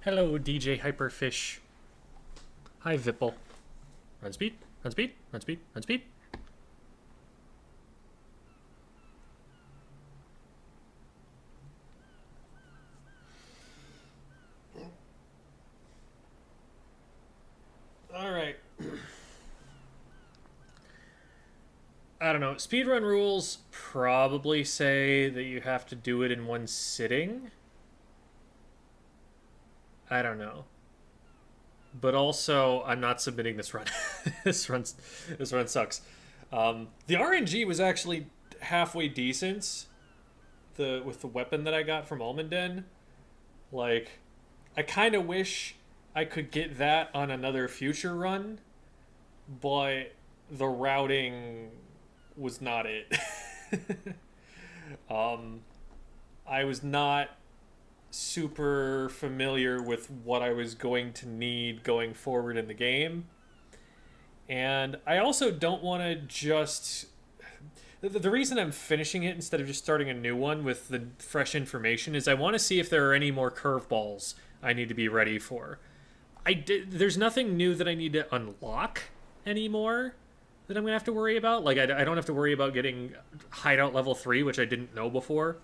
Hello, DJ Hyperfish. Hi, Vipple. Run speed, run speed, run speed, run speed. Alright. I don't know. Speedrun rules probably say that you have to do it in one sitting. I don't know. But also, I'm not submitting this run. this run sucks. The RNG was actually halfway decent. With the weapon that I got from Almanden, like, I kind of wish I could get that on another future run, but the routing was not it. I was not super familiar with what I was going to need going forward in the game. And I also don't want to just... The reason I'm finishing it instead of just starting a new one with the fresh information is I want to see if there are any more curveballs I need to be ready for. There's nothing new that I need to unlock anymore that I'm going to have to worry about. Like, I don't have to worry about getting Hideout level 3, which I didn't know before.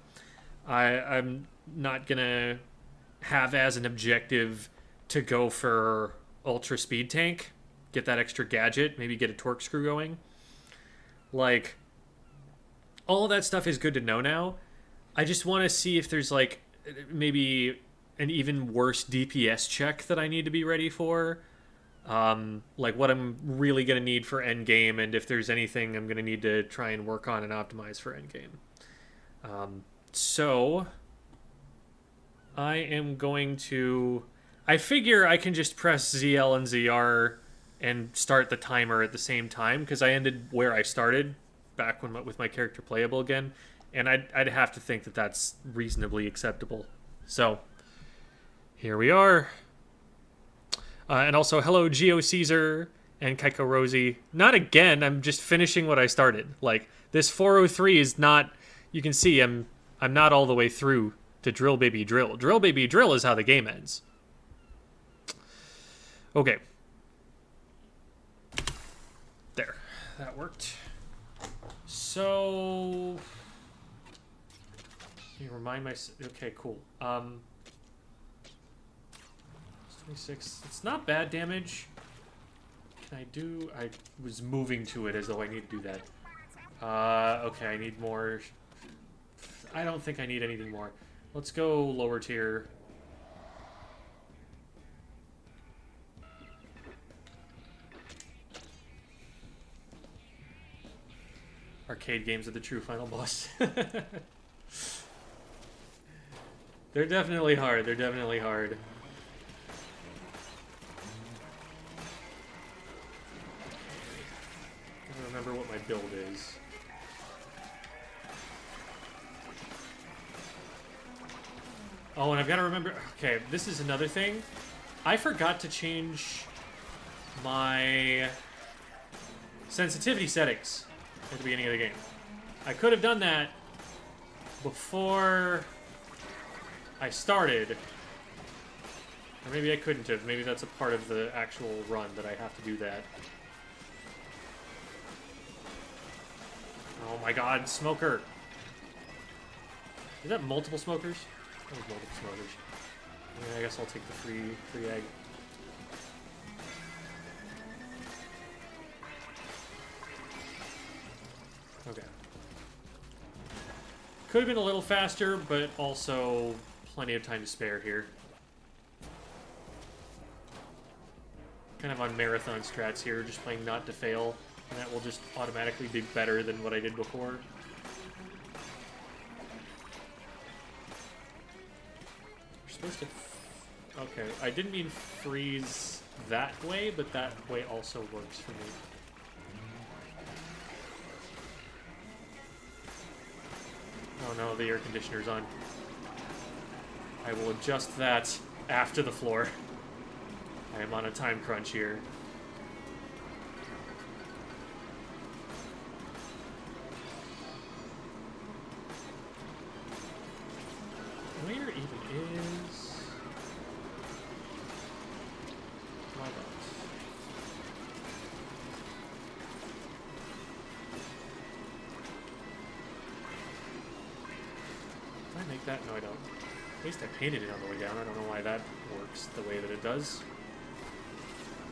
I'm not going to have as an objective to go for Ultra Speed Tank, get that extra gadget, maybe get a torque screw going. Like, all of that stuff is good to know now. I just want to see if there's, like, maybe an even worse DPS check that I need to be ready for. Like, what I'm really going to need for endgame, and if there's anything I'm going to need to try and work on and optimize for endgame. So, I am going to... I figure I can just press ZL and ZR and start the timer at the same time, because I ended where I started back when with my character playable again, and I'd have to think that that's reasonably acceptable. So, here we are. And also, hello, Geo Caesar and Kaiko Rosie. Not again, I'm just finishing what I started. Like, this 403 is not... You can see I'm not all the way through to Drill Baby Drill. Drill Baby Drill is how the game ends. Okay. There. That worked. So... Let me remind myself... Okay, cool. 26. It's not bad damage. Can I do... I was moving to it as though I need to do that. Okay, I need more... I don't think I need anything more. Let's go lower tier. Arcade games are the true final boss. They're definitely hard. They're definitely hard. I don't remember what my build is. Oh, and I've got to remember... Okay, this is another thing. I forgot to change my sensitivity settings at the beginning of the game. I could have done that before I started. Or maybe I couldn't have. Maybe that's a part of the actual run that I have to do that. Oh my god, smoker! Is that multiple smokers? That was multiple smokers. Yeah, I guess I'll take the free egg. Okay. Could have been a little faster, but also plenty of time to spare here. Kind of on marathon strats here, just playing not to fail, and that will just automatically be better than what I did before. We're supposed to... Okay, I didn't mean freeze that way, but that way also works for me. Oh no, the air conditioner's on. I will adjust that after the floor. I am on a time crunch here. Where even is... make that? No, I don't. At least I painted it on the way down. I don't know why that works the way that it does.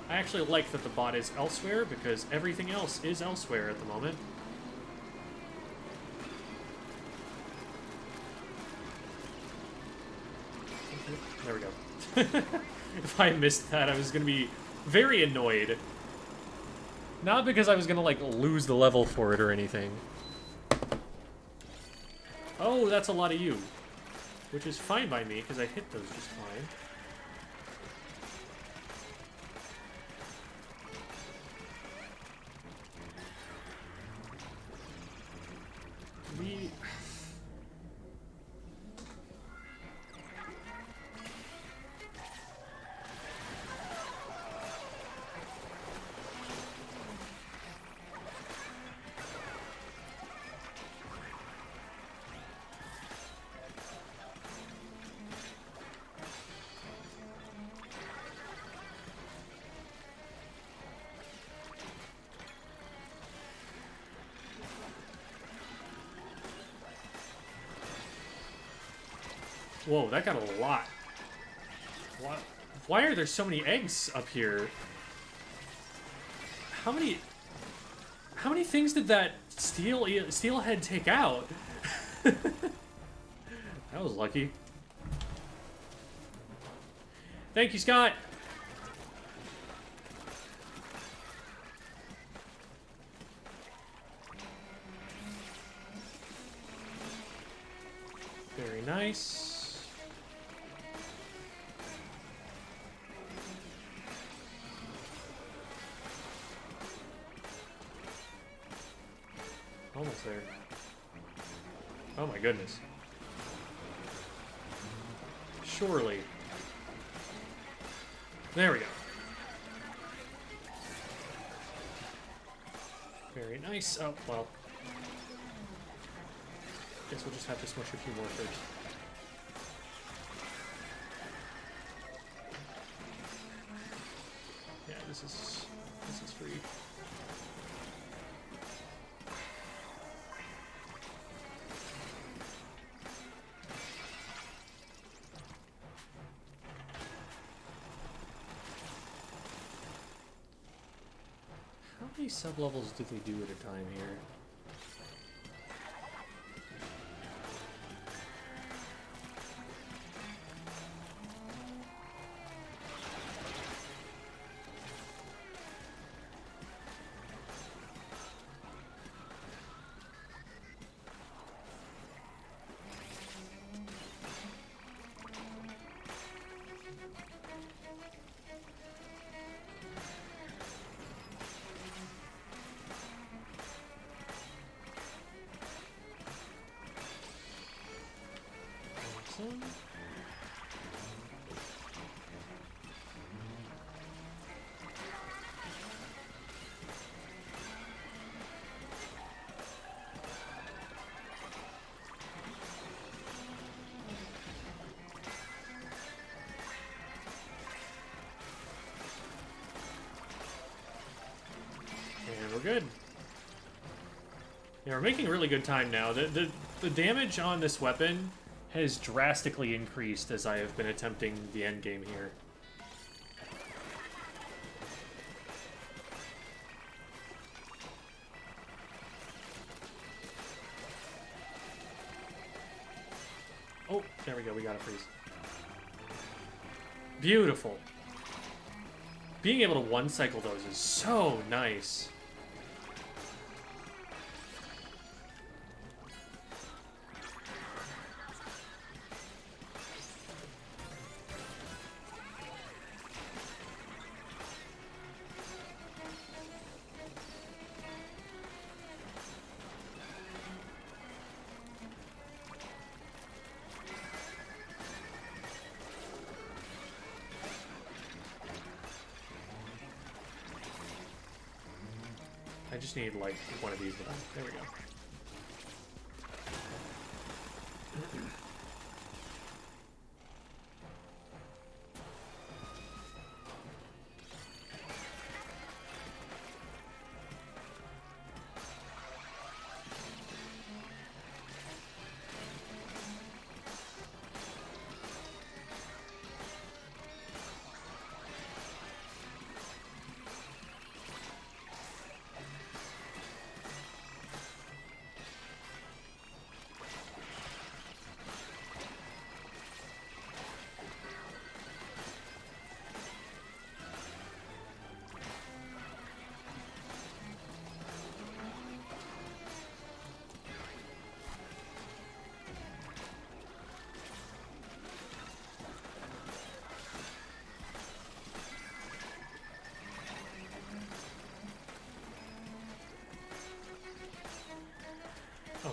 I actually like that the bot is elsewhere, because everything else is elsewhere at the moment. There we go. If I missed that, I was going to be very annoyed. Not because I was going to, like, lose the level for it or anything. Oh, that's a lot of you. Which is fine by me, because I hit those just fine. We... Whoa, that got a lot. What? Why are there so many eggs up here? How many things did that steelhead take out? That was lucky. Thank you, Scott. Very nice. Almost there. Oh my goodness. Surely. There we go. Very nice. Oh, well. Guess we'll just have to smush a few more first. Yeah, this is free. How many sub-levels do they do at a time here? And we're good. Yeah, we're making really good time now. The damage on this weapon has drastically increased as I have been attempting the end game here. Oh, there we go. We got a freeze. Beautiful. Being able to one-cycle those is so nice. I just need, like, one of these. There we go.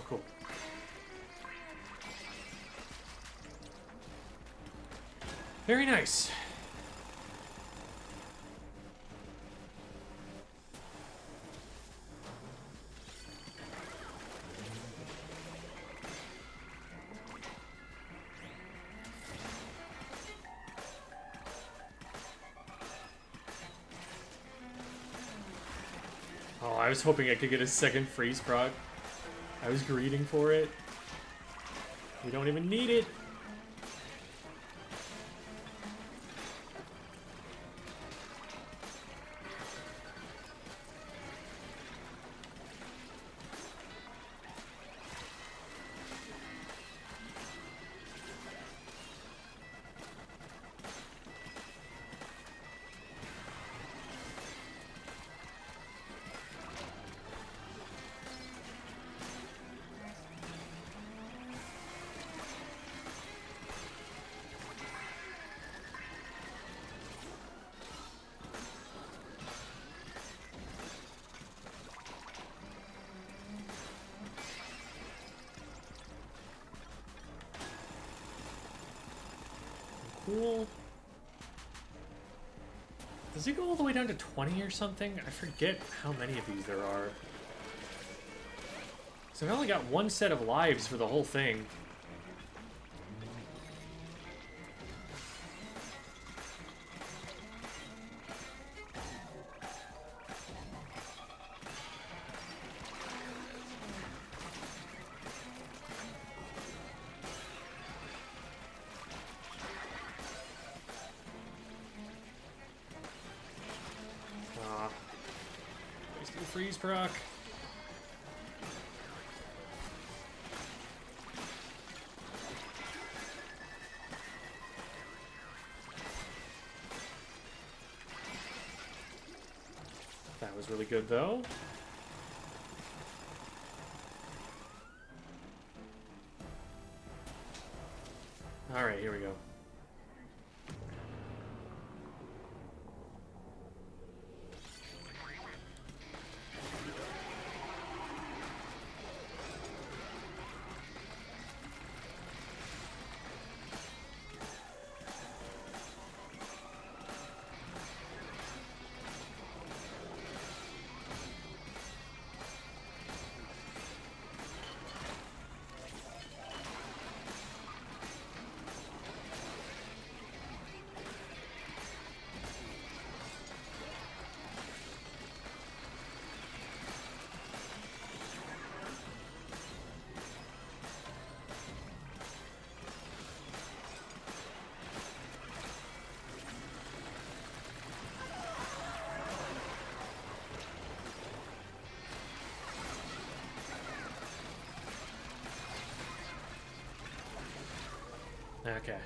cool. Very nice. Oh, I was hoping I could get a second freeze proc. I was greeting for it. We don't even need it. Cool. Does it go all the way down to 20 or something? I forget how many of these there are. So I've only got one set of lives for the whole thing. Freeze proc. That was really good though. All right, here we go. Okay.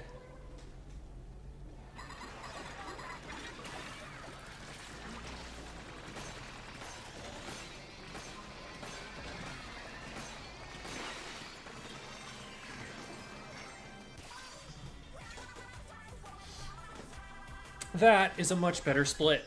That is a much better split.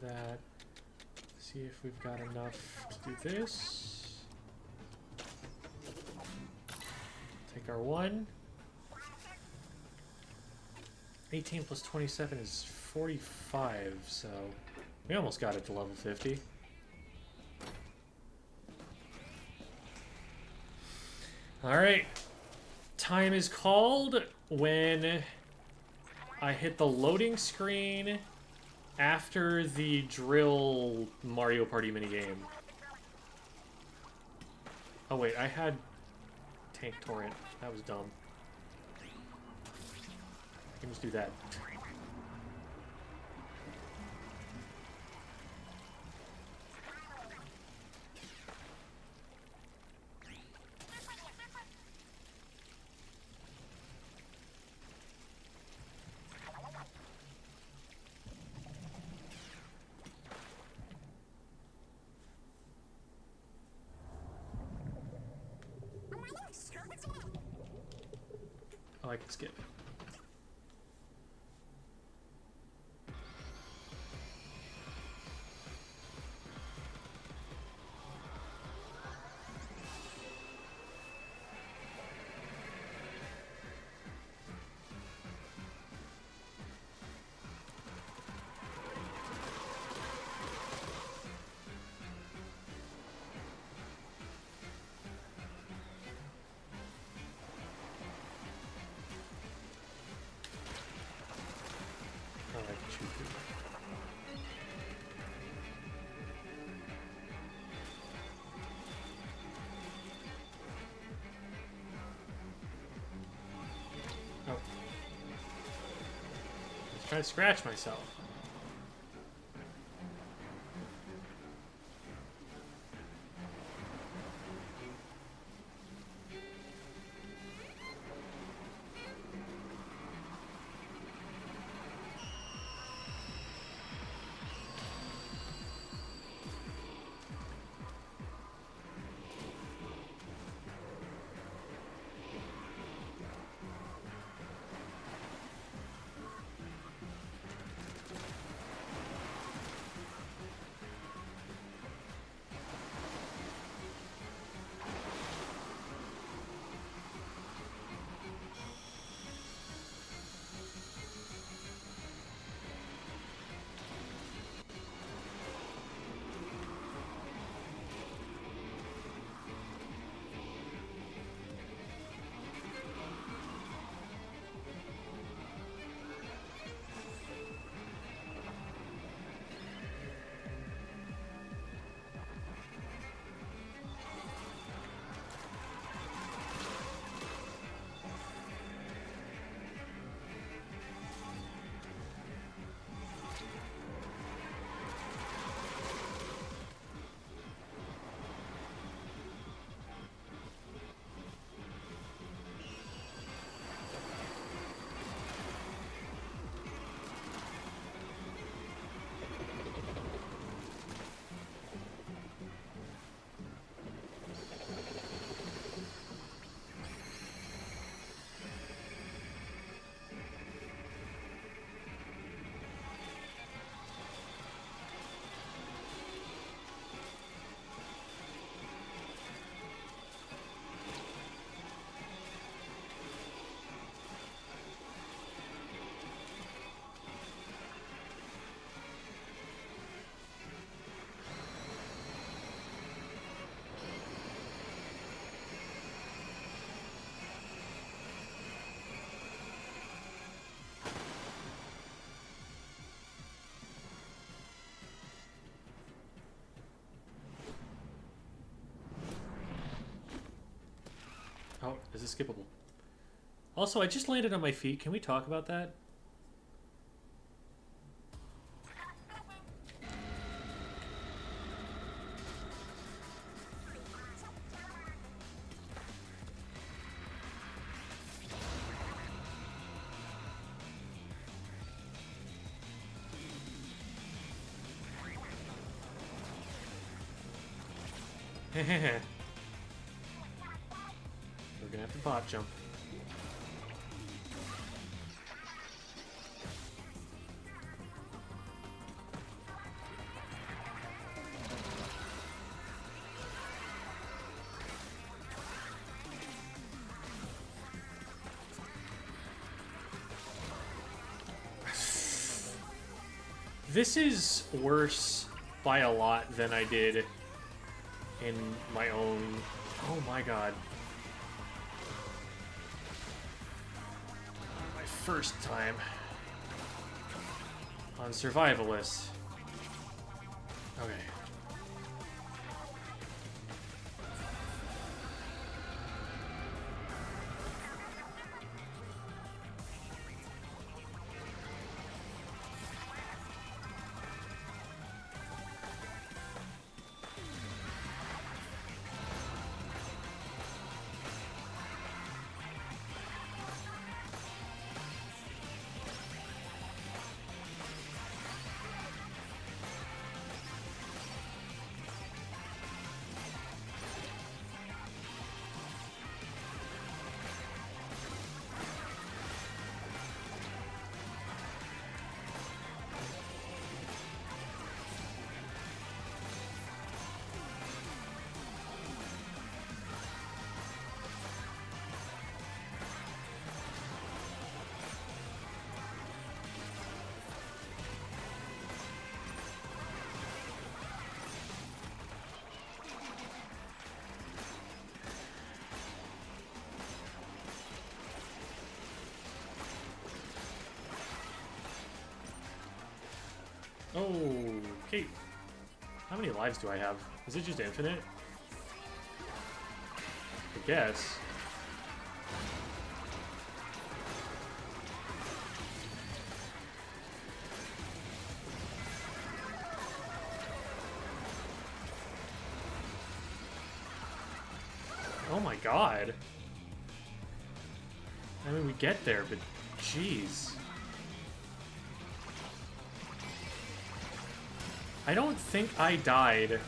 That. See if we've got enough to do this. Take our one. 18 plus 27 is 45, so we almost got it to level 50. All right. Time is called when I hit the loading screen after the drill Mario Party minigame. Oh wait, I had Tank Torrent. That was dumb. I can just do that. Oh, I can skip. Oh, I can shoot through. Oh. Let's try to scratch myself. Oh, is it skippable? Also, I just landed on my feet. Can we talk about that? We're gonna have to bot jump. This is worse by a lot than I did in my own... Oh my god. My first time. on Survivalist. Okay. Okay. How many lives do I have? Is it just infinite? I guess. Oh my god. I mean, we get there, but jeez. I don't think I died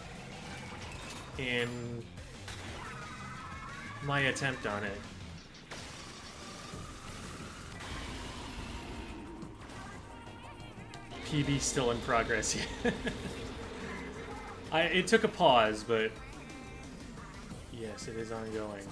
in my attempt on it. PB still in progress. It took a pause, but yes, it is ongoing.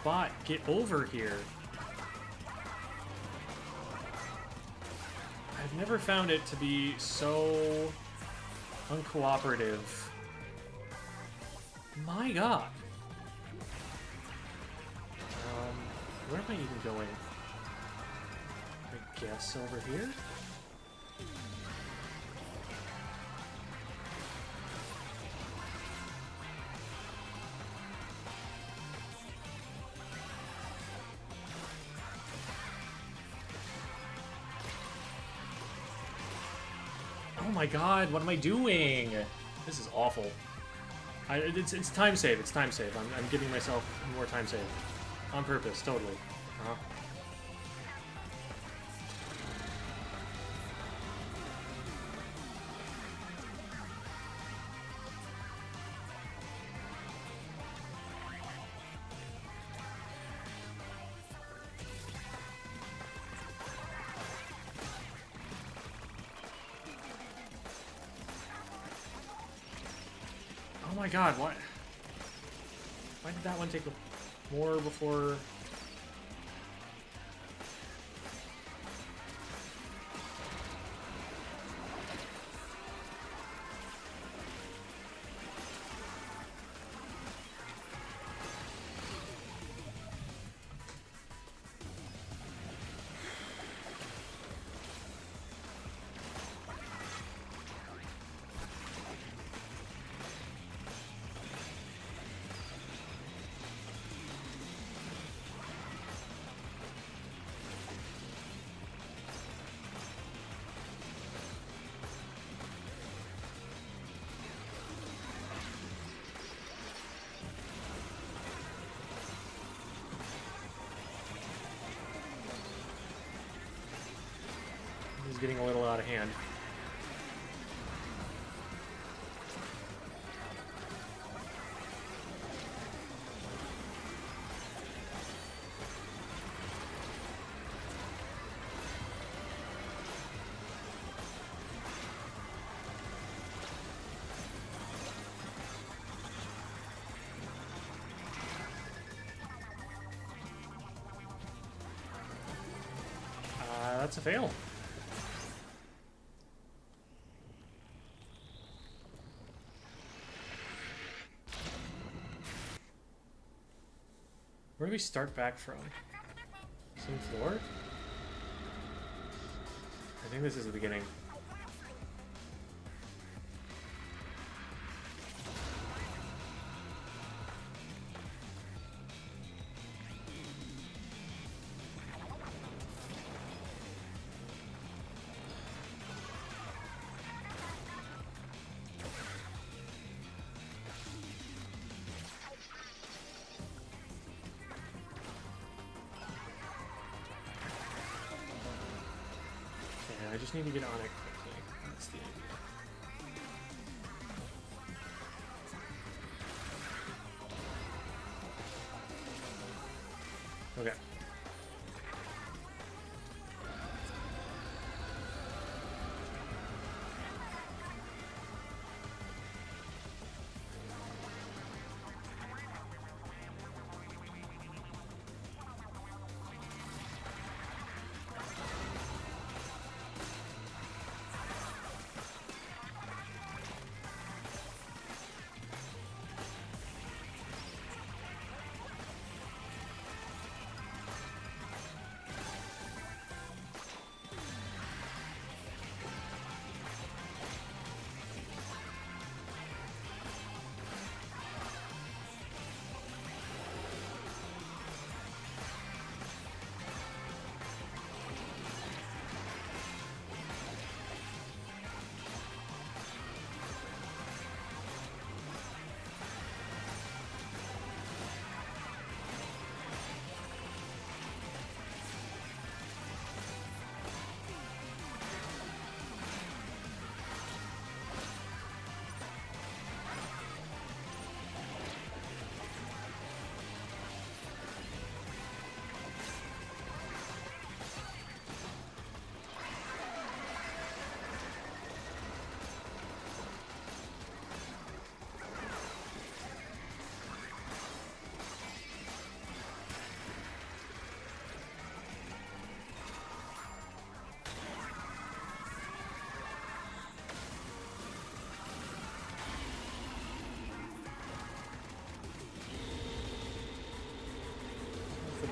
Bot, get over here. I've never found it to be so uncooperative. My god. Where am I even going? I guess over here? Oh my god, what am I doing? This is awful. It's time save, it's time save. I'm giving myself more time save. On purpose, totally. Oh my god, what? Why did that one take more before... This is getting a little out of hand. That's a fail. Where do we start back from? Same floor? I think this is the beginning. I just need to get on it quickly. That's the idea. Okay.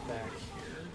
Back here.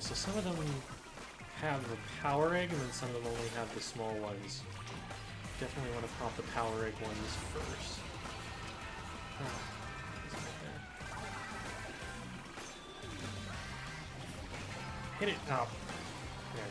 So some of them have the power egg, and then some of them only have the small ones. Definitely want to pop the power egg ones first. Oh, it's right there. Hit it! Oh. There.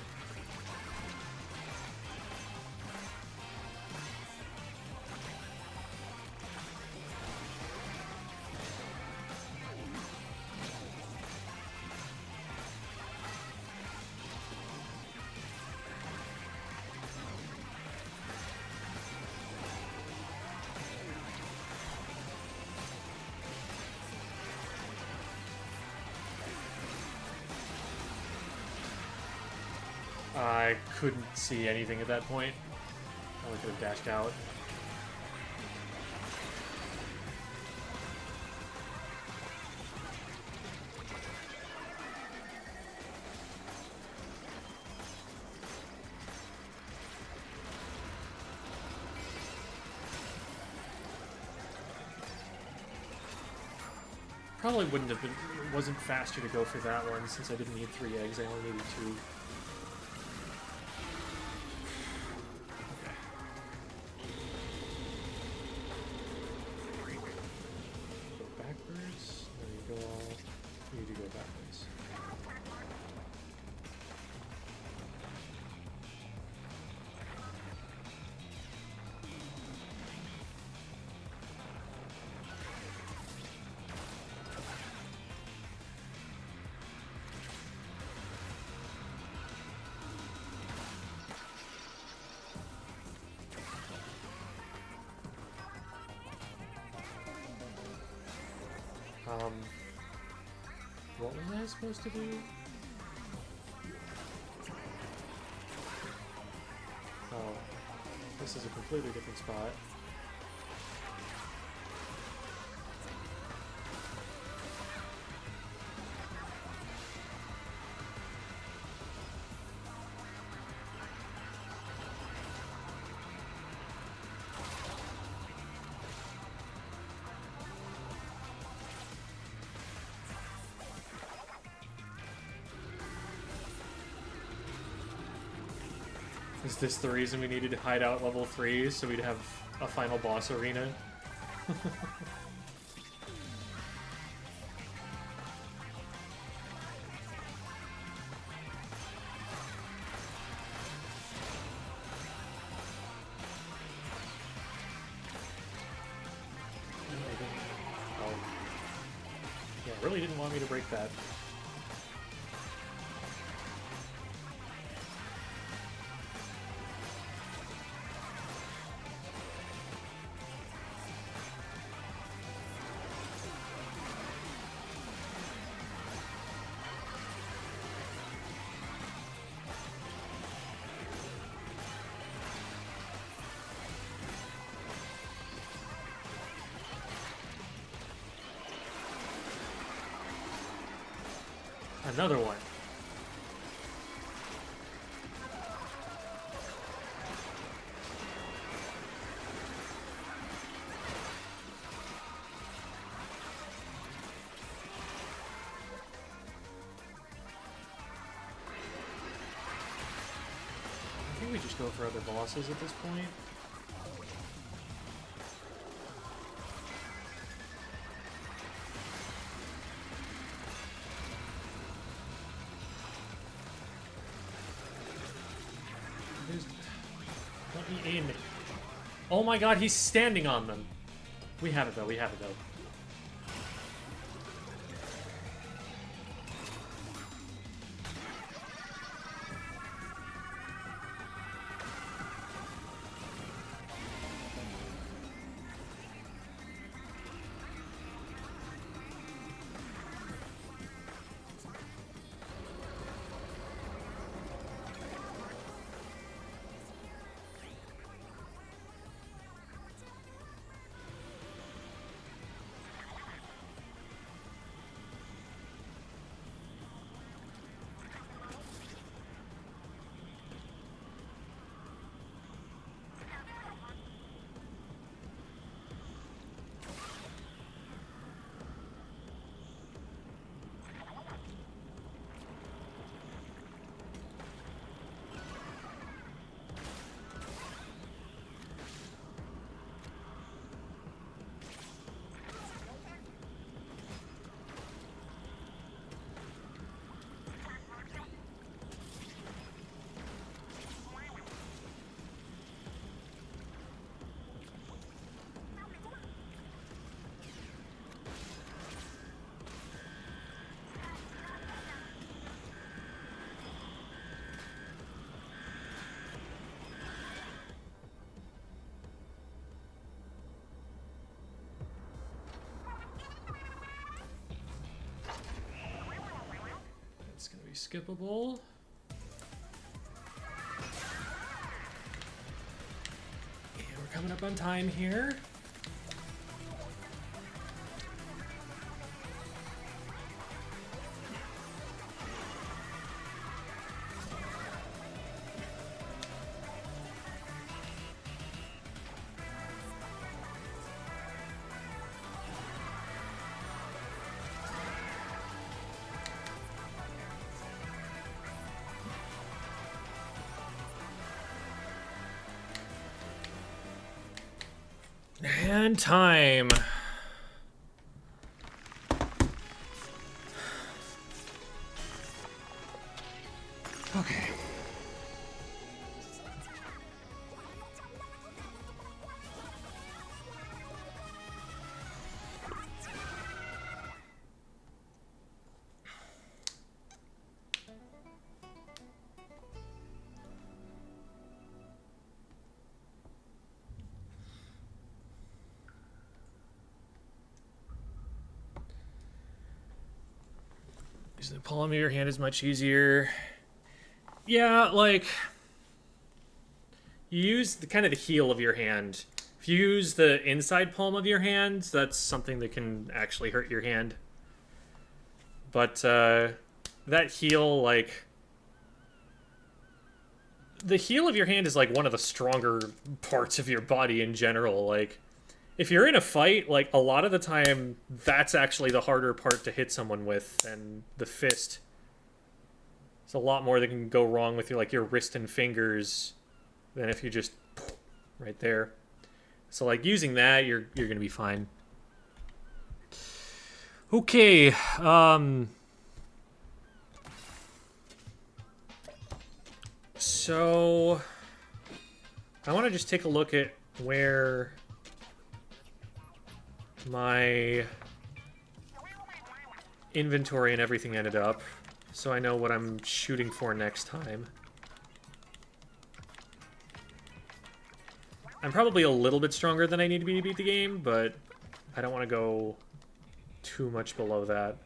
I couldn't see anything at that point. I only could have dashed out. Probably wouldn't have been, it wasn't faster to go for that one since I didn't need 3 eggs, I only needed 2. Go backwards, there you What was I supposed to do? Oh, this is a completely different spot. Is this the reason we needed to hide out level 3 so we'd have a final boss arena? Oh. Yeah, really didn't want me to break that. Another one. I think we just go for other bosses at this point. Let me aim it. Oh my god, he's standing on them. We have it though, we have it though. It's gonna be skippable. And we're coming up on time here. And time. Okay. Using the palm of your hand is much easier. Yeah, like, you use kind of the heel of your hand. If you use the inside palm of your hand, that's something that can actually hurt your hand. But that heel, like, the heel of your hand is like one of the stronger parts of your body in general. Like, if you're in a fight, like, a lot of the time, that's actually the harder part to hit someone with than the fist. There's a lot more that can go wrong with your wrist and fingers than if you just right there. So, like, using that, you're gonna be fine. Okay, so I want to just take a look at where my inventory and everything ended up, so I know what I'm shooting for next time. I'm probably a little bit stronger than I need to be to beat the game, but I don't want to go too much below that.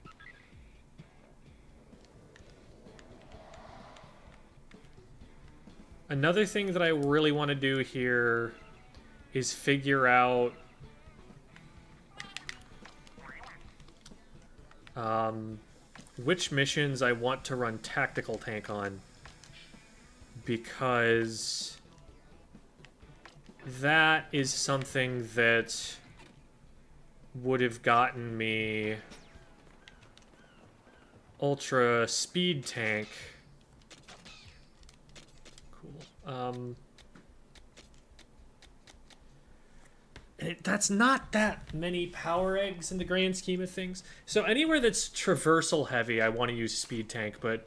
Another thing that I really want to do here is figure out which missions I want to run tactical tank on, because that is something that would have gotten me ultra speed tank. Cool. That's not that many power eggs in the grand scheme of things. So anywhere that's traversal heavy, I want to use speed tank, but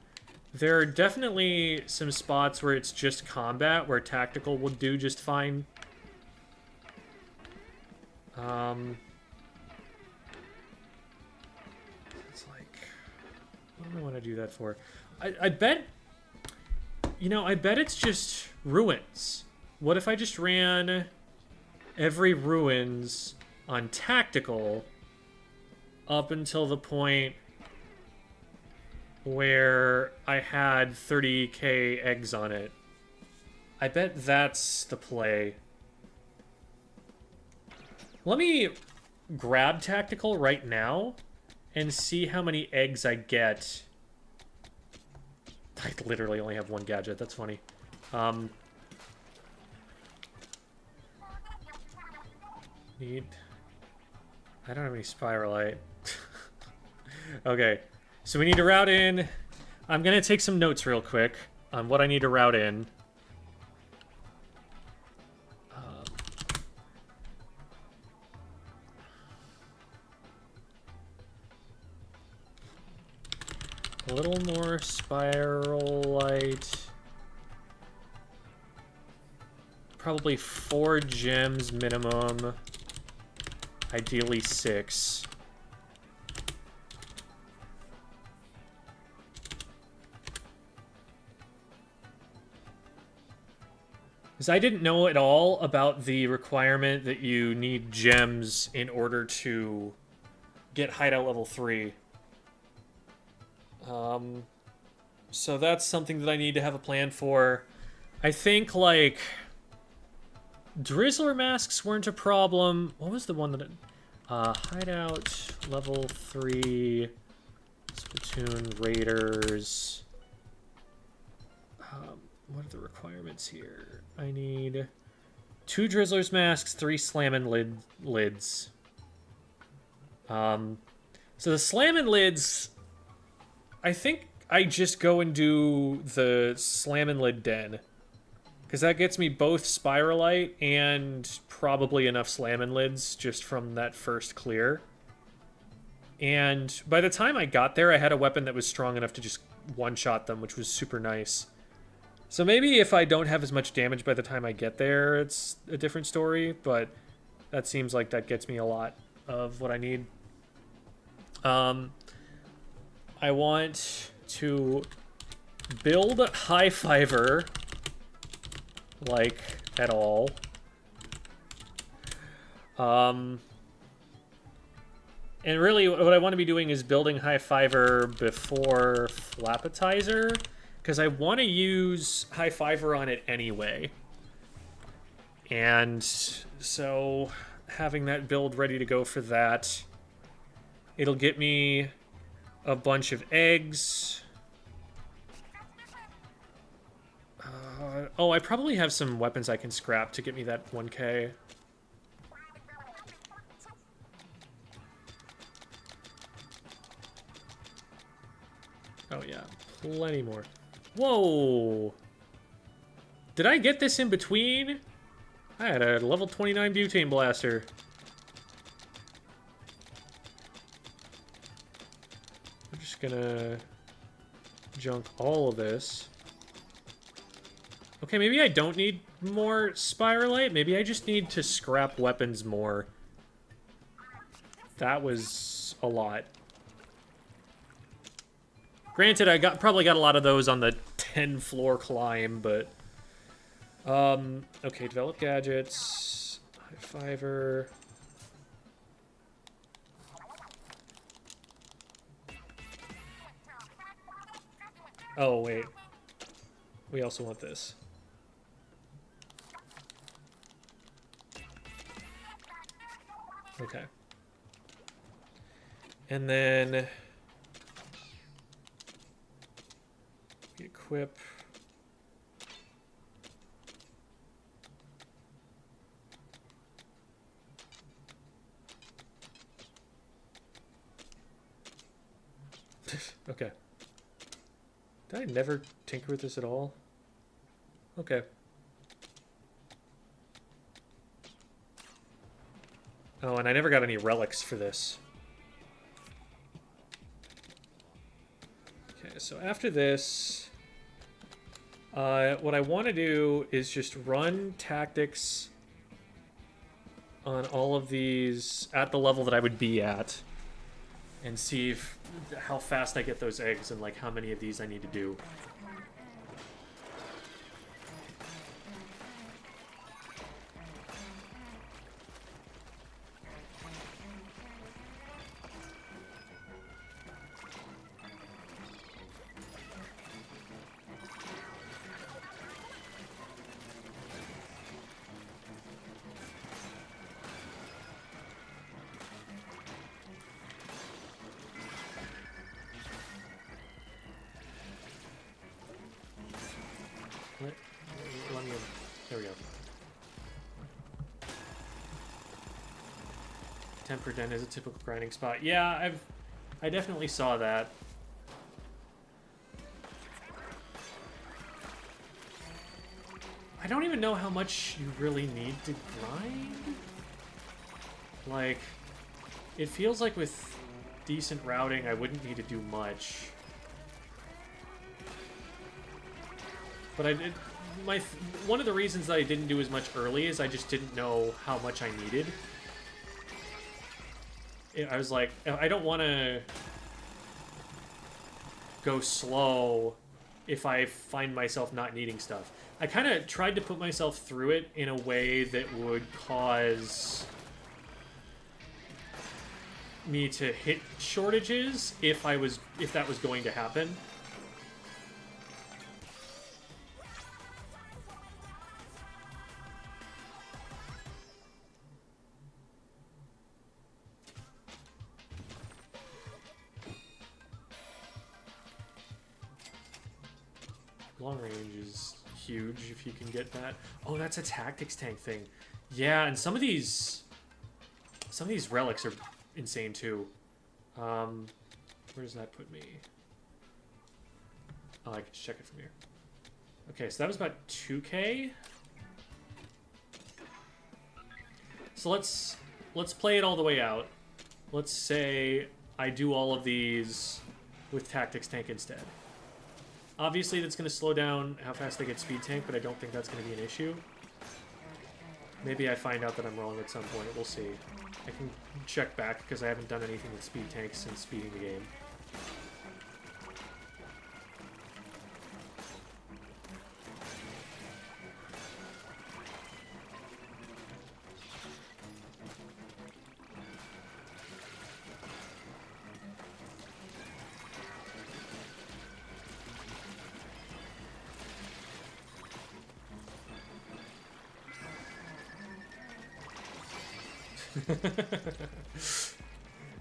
there are definitely some spots where it's just combat, where tactical will do just fine. It's like, what do I want to do that for? I bet, you know, I bet it's just ruins. What if I just ran every ruins on tactical up until the point where I had 30k eggs on it? I bet that's the play. Let me grab tactical right now and see how many eggs I get. I literally only have one gadget. That's funny. Need... I don't have any spiralite. Okay, so we need to route in. I'm gonna take some notes real quick on what I need to route in. A little more spiralite. Probably 4 gems minimum. Ideally 6. Because I didn't know at all about the requirement that you need gems in order to get hideout level 3. So that's something that I need to have a plan for. I think, like, Drizzler masks weren't a problem. What was the one that... hideout level 3... Splatoon Raiders... what are the requirements here? I need 2 Drizzler's masks, 3 Slammin' lids. So the Slammin' lids... I think I just go and do the Slammin' Lid Den. Because that gets me both Spiralite and probably enough Slammin' Lids just from that first clear. And by the time I got there, I had a weapon that was strong enough to just one-shot them, which was super nice. So maybe if I don't have as much damage by the time I get there, it's a different story, but that seems like that gets me a lot of what I need. I want to build High Fiver, like, at all. And really, what I want to be doing is building High Fiver before Flappetizer, because I want to use High Fiver on it anyway. And so having that build ready to go for that, it'll get me a bunch of eggs. Oh, I probably have some weapons I can scrap to get me that 1K. Oh yeah, plenty more. Whoa! Did I get this in between? I had a level 29 butane blaster. I'm just gonna junk all of this. Okay, maybe I don't need more spiralite. Maybe I just need to scrap weapons more. That was a lot. Granted, I probably got a lot of those on the 10-floor climb, but... okay, develop gadgets. High Fiver. Oh, wait. We also want this. Okay. And then... equip... Okay. Did I never tinker with this at all? Okay. Oh, and I never got any relics for this. Okay, so after this, what I want to do is just run tactics on all of these at the level that I would be at, and see how fast I get those eggs and like how many of these I need to do. Let me in. There we go. Temper Den is a typical grinding spot. Yeah, I definitely saw that. I don't even know how much you really need to grind. Like, it feels like with decent routing, I wouldn't need to do much. But I did. One of the reasons that I didn't do as much early is I just didn't know how much I needed. I was like, I don't want to go slow if I find myself not needing stuff. I kind of tried to put myself through it in a way that would cause me to hit shortages if that was going to happen. Long range is huge if you can get that. Oh, that's a tactics tank thing. Yeah, and some of these relics are insane too. Where does that put me? Oh, I can check it from here. Okay, so that was about 2K. So let's play it all the way out. Let's say I do all of these with tactics tank instead. Obviously, that's going to slow down how fast I get speed tank, but I don't think that's going to be an issue. Maybe I find out that I'm wrong at some point. We'll see. I can check back because I haven't done anything with speed tanks since speeding the game.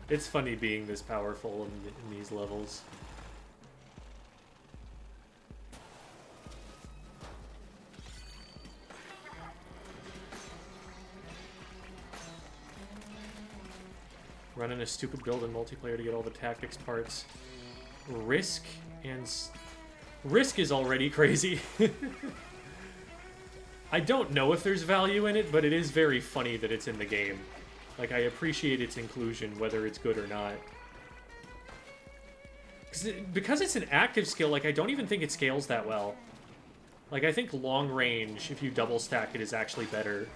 It's funny being this powerful in these levels. Running a stupid build in multiplayer to get all the tactics parts. Risk is already crazy. I don't know if there's value in it, but it is very funny that it's in the game. Like, I appreciate its inclusion, whether it's good or not. Because it's an active skill, like, I don't even think it scales that well. Like, I think long range, if you double stack it, is actually better.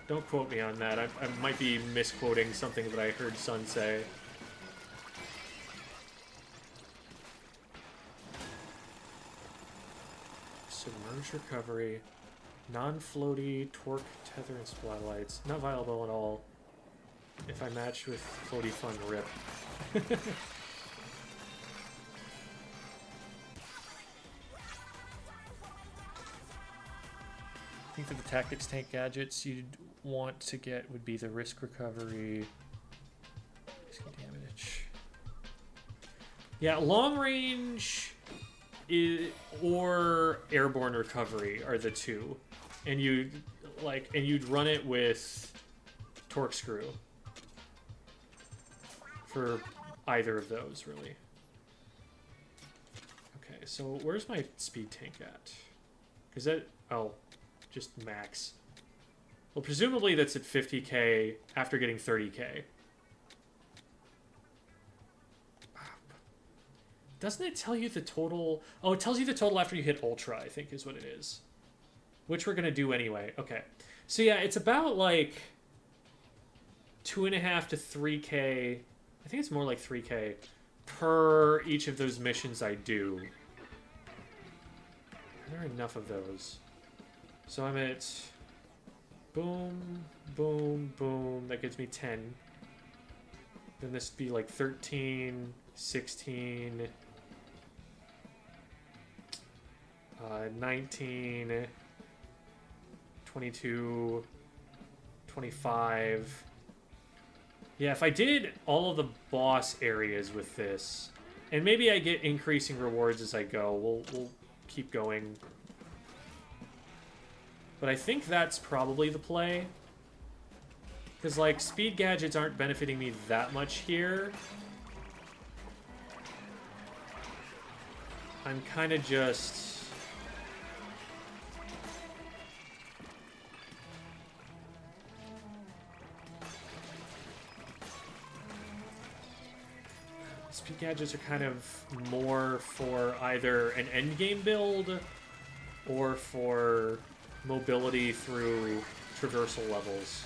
Don't quote me on that. I might be misquoting something that I heard Sun say. Submerged recovery. Non-floaty, torque, tether, and splatlights. Not viable at all. If I match with floaty fun, rip. I think for the tactics tank gadgets you'd want to get would be the risk recovery, risky damage. Yeah, long range or airborne recovery are the two, and you'd run it with torque screw for either of those, really. Okay, so where's my speed tank at? Is that just max? Well, presumably that's at 50k after getting 30k. Doesn't it tell you the total? Oh, it tells you the total after you hit Ultra, I think is what it is. Which we're going to do anyway. Okay. So yeah, it's about like 2.5 to 3k. I think it's more like 3k per each of those missions I do. Are there enough of those? So I'm at boom, boom, boom. That gives me 10. Then this would be like 13, 16, 19, 22, 25. Yeah, if I did all of the boss areas with this, and maybe I get increasing rewards as I go, we'll keep going. But I think that's probably the play. Because, like, speed gadgets aren't benefiting me that much here. I'm kind of just... Speed gadgets are kind of more for either an endgame build or for mobility through traversal levels.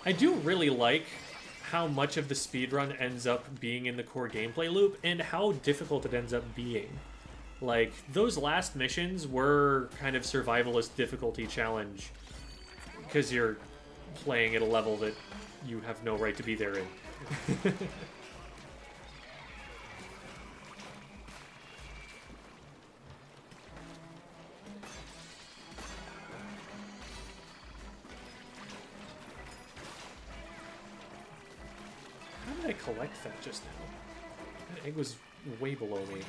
I do really like how much of the speedrun ends up being in the core gameplay loop and how difficult it ends up being. Like, those last missions were kind of survivalist difficulty challenge because you're playing at a level that you have no right to be there in. How did I collect that just now? That egg was way below me.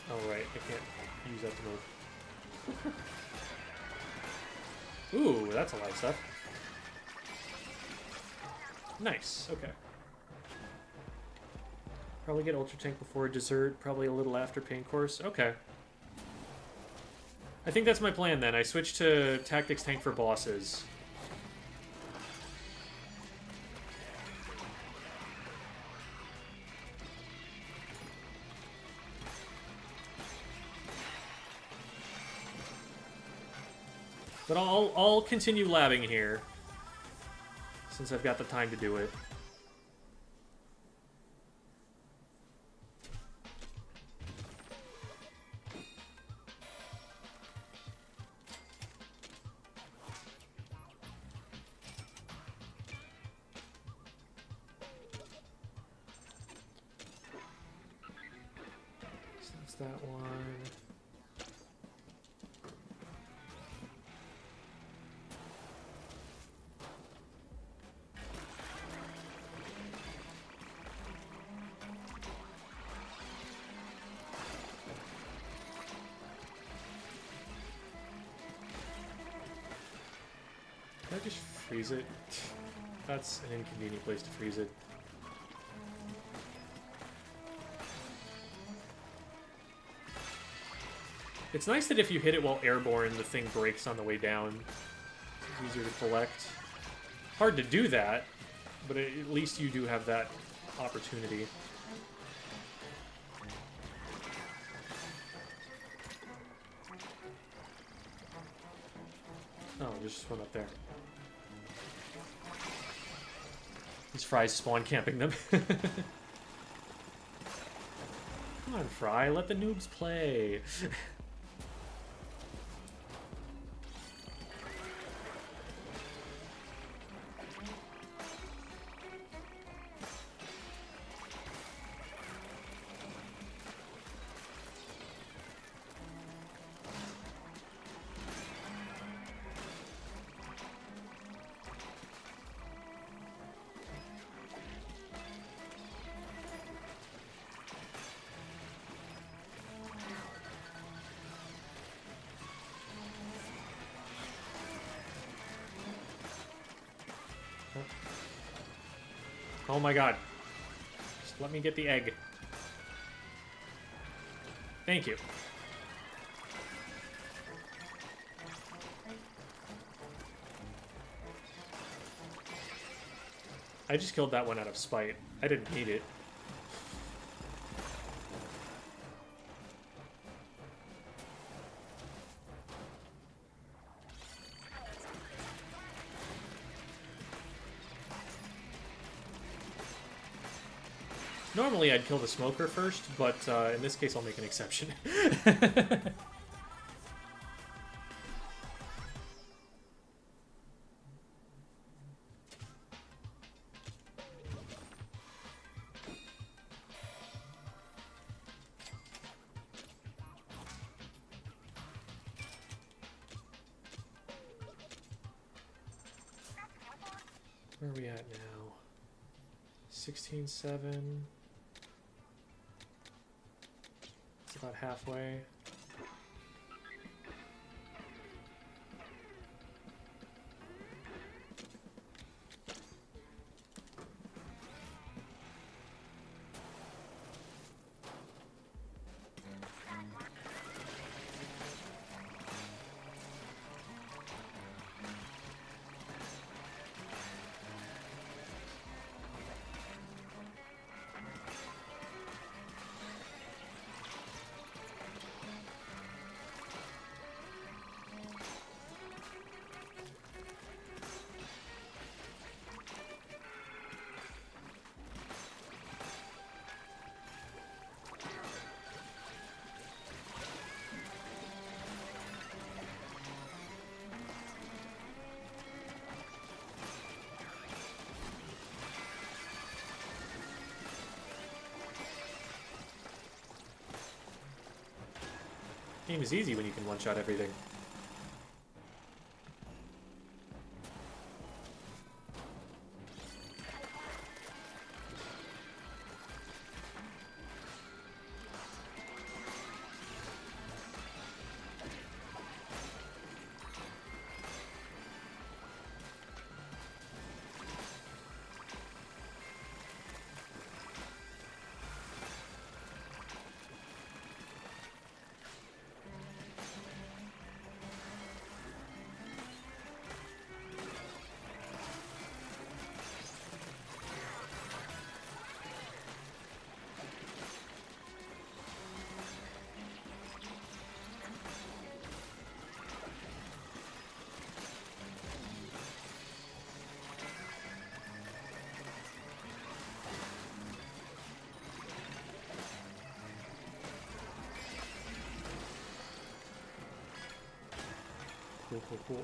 Oh, right. I can't use that to move. Ooh, that's a lot of stuff. Nice. Okay. Probably get Ultra Tank before dessert. Probably a little after Pain Course. Okay. I think that's my plan then. I switch to Tactics Tank for bosses. But I'll continue labbing here. since I've got the time to do it. So that's that one. Can I just freeze it? That's an inconvenient place to freeze it. It's nice that if you hit it while airborne, the thing breaks on the way down. It's easier to collect. Hard to do that, but at least you do have that opportunity. Oh, there's just one up there. These fries spawn camping them. Come on, Fry, let the noobs play. Oh my god. Just let me get the egg. Thank you. I just killed that one out of spite. I didn't need it. Normally I'd kill the smoker first, but in this case I'll make an exception. Where are we at now? 16-7. It's about halfway. Game is easy when you can one-shot everything. Cool, cool, cool.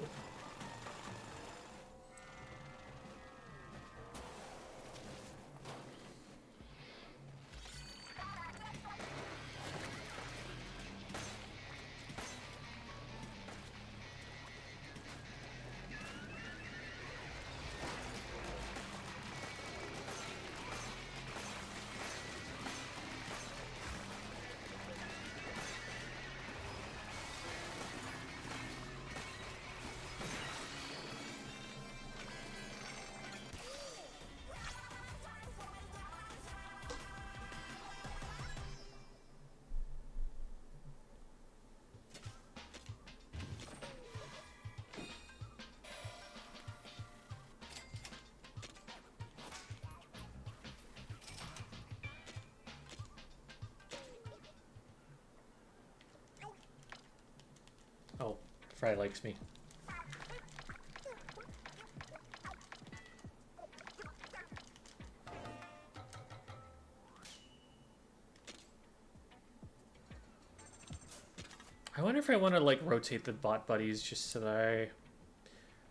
Oh, Fry likes me. I wonder if I want to like rotate the bot buddies just so that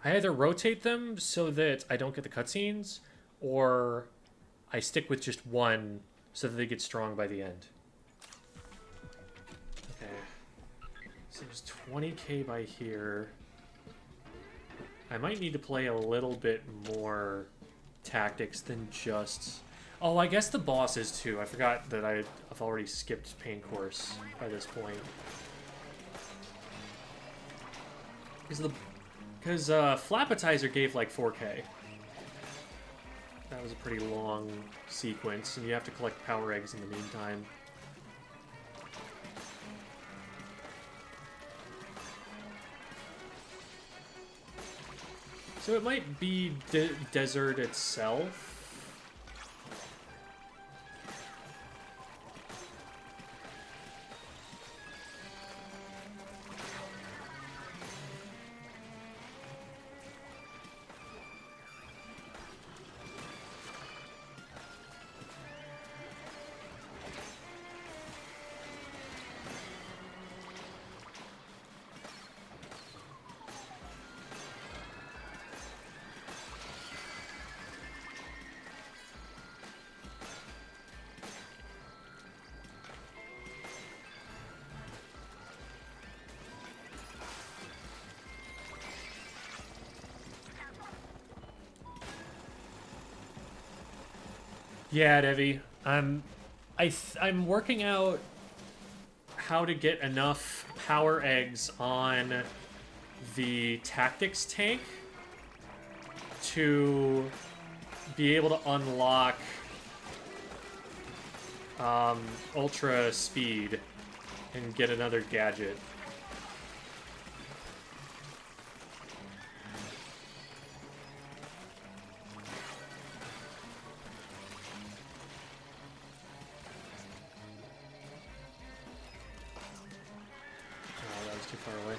I either rotate them so that I don't get the cutscenes, or I stick with just one so that they get strong by the end. Okay. So there's 20k by here. I might need to play a little bit more tactics than just... Oh, I guess the bosses too. I forgot that I've already skipped Pain Course by this point. Because Flapatizer gave like 4k. That was a pretty long sequence, and you have to collect power eggs in the meantime. So it might be desert itself. Yeah, Devi. I'm working out how to get enough power eggs on the tactics tank to be able to unlock ultra speed and get another gadget. Too far away.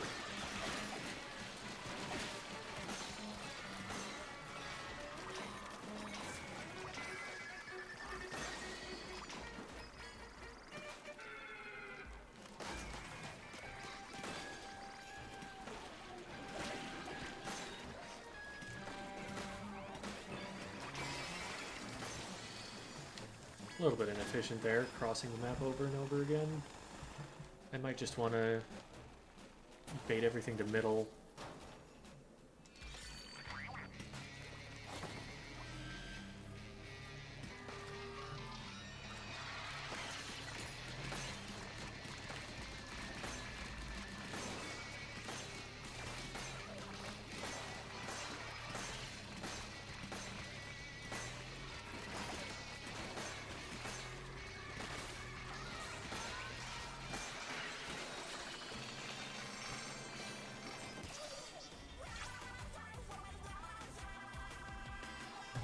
A little bit inefficient there, crossing the map over and over again. I might just want to bait everything to middle.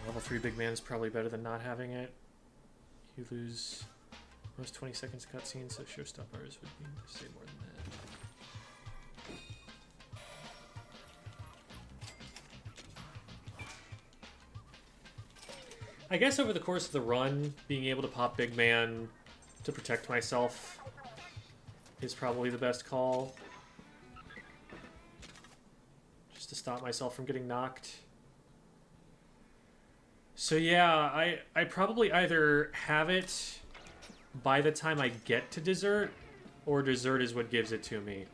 Level 3 big man is probably better than not having it. You lose most 20 seconds cutscene, so showstoppers would mean to say more than that. I guess over the course of the run, being able to pop big man to protect myself is probably the best call. to stop myself from getting knocked. So yeah, I probably either have it by the time I get to dessert, or dessert is what gives it to me.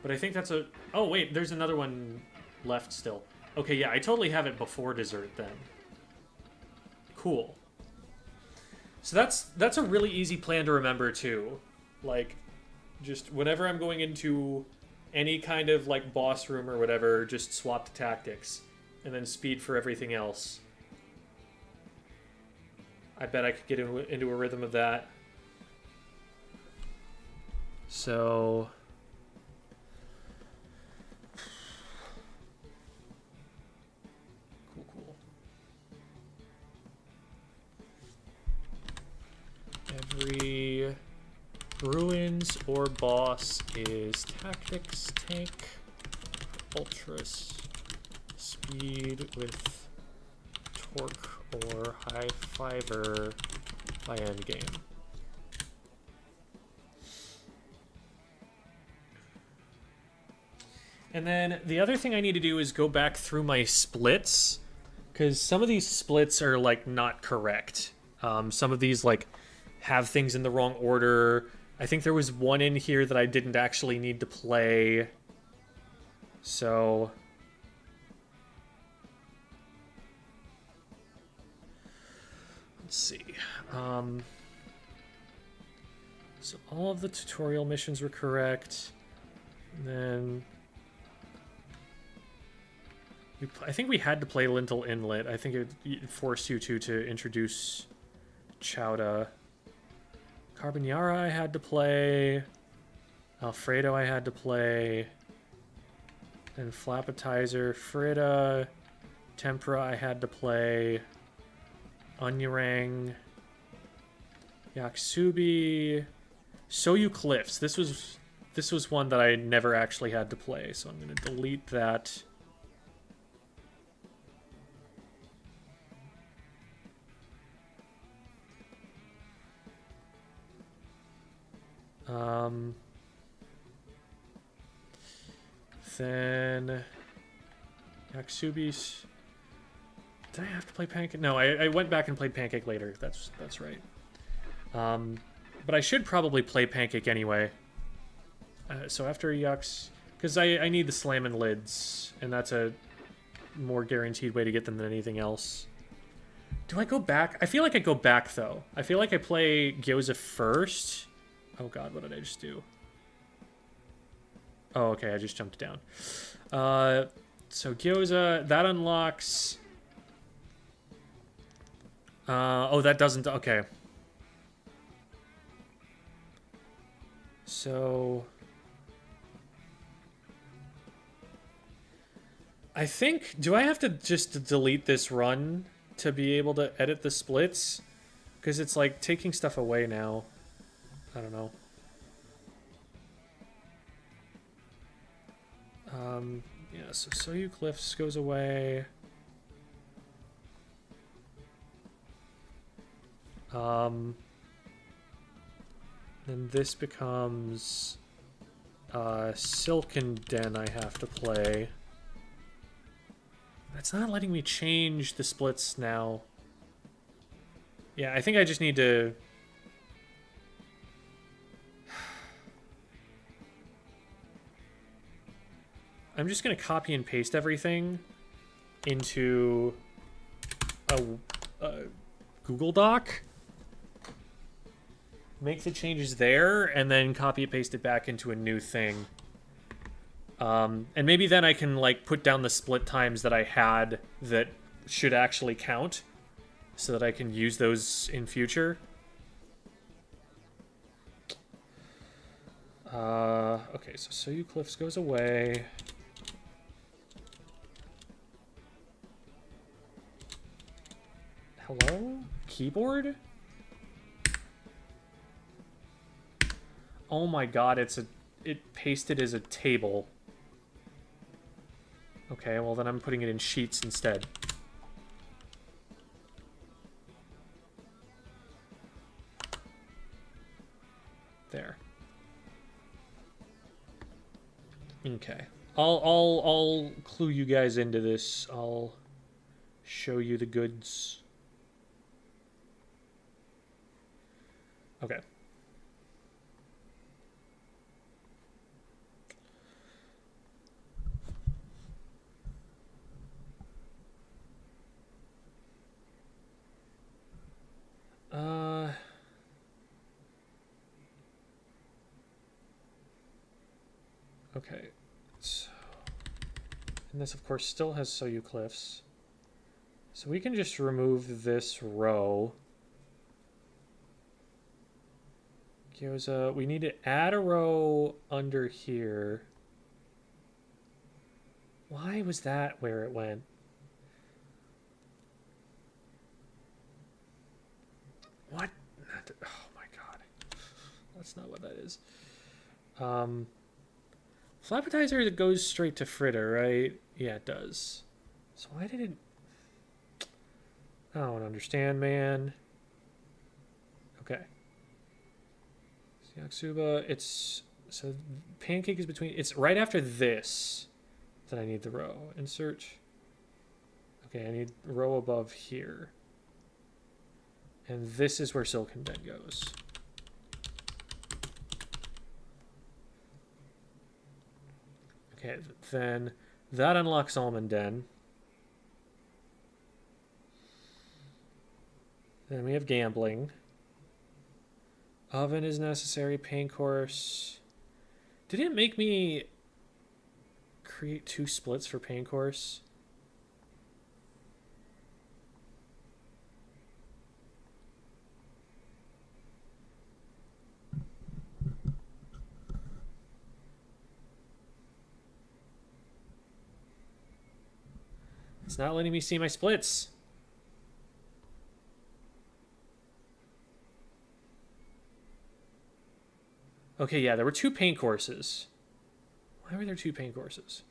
But I think that's a... Oh, wait, there's another one left still. Okay, yeah, I totally have it before dessert then. Cool. So that's a really easy plan to remember, too. Like, just whenever I'm going into any kind of, like, boss room or whatever, just swap to tactics. And then speed for everything else. I bet I could get into a rhythm of that. So... Cool. Every ruins or boss is tactics, tank, ultras, speed with torque or high fiber by endgame. And then the other thing I need to do is go back through my splits, because some of these splits are like not correct. Some of these like have things in the wrong order. I think there was one in here that I didn't actually need to play. So let's see. So all of the tutorial missions were correct. And then I think we had to play Lintel Inlet. I think it forced you to introduce Chowda. Carbonara I had to play. Alfredo I had to play. And Flappetizer, Fritta, Tempura I had to play. Onyarang, Yaksubi, Soyu Cliffs. This was one that I never actually had to play, so I'm going to delete that. Then Yaksubi's. Did I have to play Pancake? No, I went back and played Pancake later. That's right. But I should probably play Pancake anyway. So after Yucks, because I need the slam and lids, and that's a more guaranteed way to get them than anything else. Do I go back? I feel like I go back though. I feel like I play Gyoza first. Oh god, what did I just do? Oh, okay, I just jumped down. So Gyoza, that unlocks... oh, that doesn't... Okay. So... I think... Do I have to just delete this run to be able to edit the splits? Because it's like taking stuff away now. I don't know. Yeah, so Soyu Cliffs goes away. Then this becomes Silken Den I have to play. That's not letting me change the splits now. Yeah, I think I just need to... I'm just going to copy and paste everything into a Google Doc. Make the changes there, and then copy and paste it back into a new thing. And maybe then I can like put down the split times that I had that should actually count, so that I can use those in future. Okay, so Soyu Cliffs goes away. Hello? Keyboard? Oh my god, it pasted as a table. Okay, well then I'm putting it in sheets instead. There. Okay. I'll clue you guys into this. I'll show you the goods. Okay. Okay. So, and this, of course, still has Soyu Cliffs. So we can just remove this row. Gyoza, we need to add a row under here. Why was that where it went? What? Oh my god. That's not what that is. Flappetizer that goes straight to fritter, right? Yeah, it does. So why did it... I don't understand, man. Okay. Yakisoba, it's... So pancake is between... It's right after this that I need the row. Insert. Okay, I need row above here. And this is where Silken Den goes. Okay, then that unlocks Almond Den. Then we have Gambling. Oven is necessary. Pain Course. Did it make me create 2 splits for Pain Course? It's not letting me see my splits. Okay, yeah, there were 2 paint courses. Why were there 2 paint courses?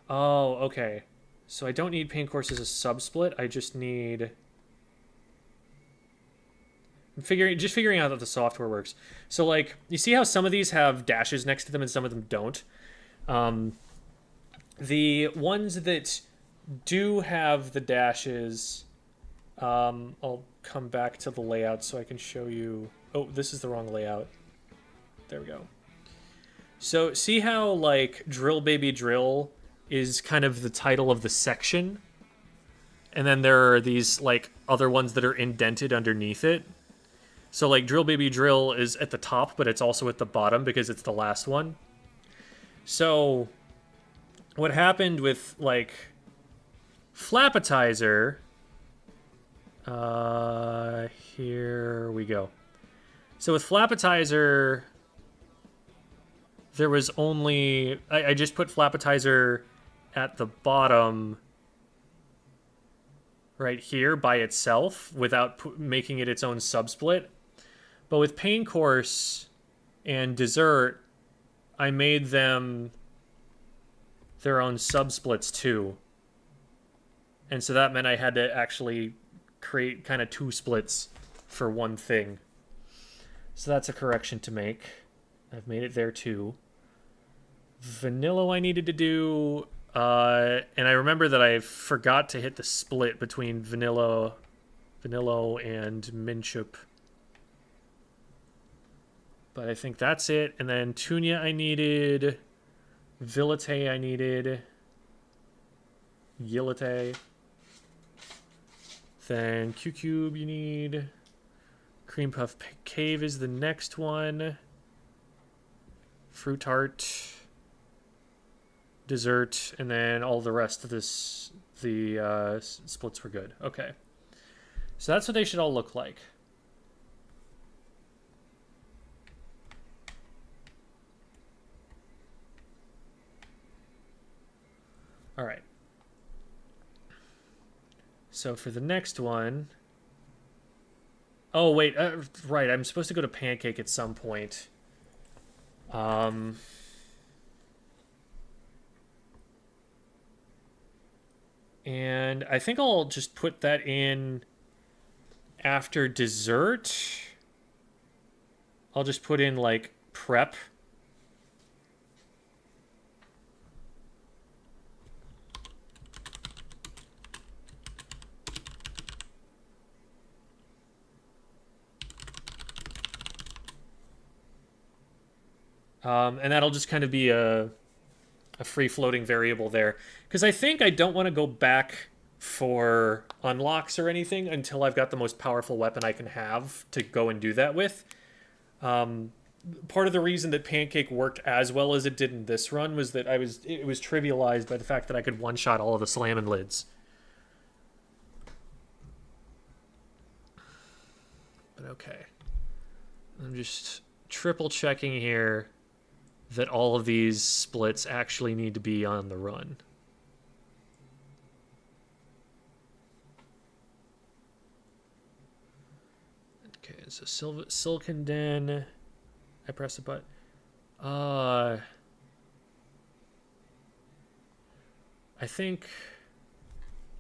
Oh, okay. So I don't need paint course as a sub-split. I just need... I'm figuring out how the software works. So, like, you see how some of these have dashes next to them and some of them don't? The ones that do have the dashes, I'll come back to the layout so I can show you... Oh, this is the wrong layout. There we go. So see how, like, Drill Baby Drill is kind of the title of the section? And then there are these, like, other ones that are indented underneath it. So, like, Drill Baby Drill is at the top, but it's also at the bottom because it's the last one. So... what happened with, like, Flappetizer... here we go. So with Flappetizer, there was only... I just put Flappetizer at the bottom right here by itself without making it its own subsplit. But with Pain Course and Dessert, I made them their own subsplits too. And so that meant I had to actually create kind of 2 splits for one thing. So that's a correction to make. I've made it there too. Vanilla I needed to do, and I remember that I forgot to hit the split between Vanilla and Minchup. But I think that's it. And then Tunia I needed, Villate I needed, Yillate. Then Q-Cube you need. Cream Puff Cave is the next one. Fruit Tart. Dessert. And then all the rest of this, the splits were good. Okay. So that's what they should all look like. All right. So for the next one... Oh, wait. Right, I'm supposed to go to Pancake at some point. And I think I'll just put that in after Dessert. I'll just put in, like, Prep. And that'll just kind of be a free-floating variable there. Because I think I don't want to go back for unlocks or anything until I've got the most powerful weapon I can have to go and do that with. Part of the reason that Pancake worked as well as it did in this run was that it was trivialized by the fact that I could one-shot all of the slamming lids. But okay. I'm just triple checking here that all of these splits actually need to be on the run. Okay, so Silicon Den. I press a button. I think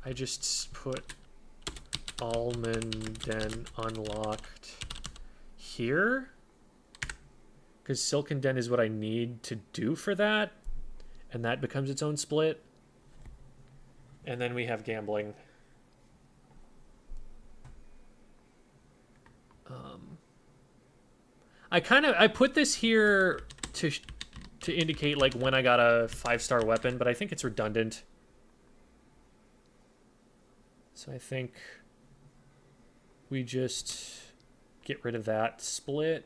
I just put Almond Den unlocked here. Because Silken Den is what I need to do for that. And that becomes its own split. And then we have gambling. I put this here to indicate like when I got a 5-star weapon, but I think it's redundant. So I think we just get rid of that split.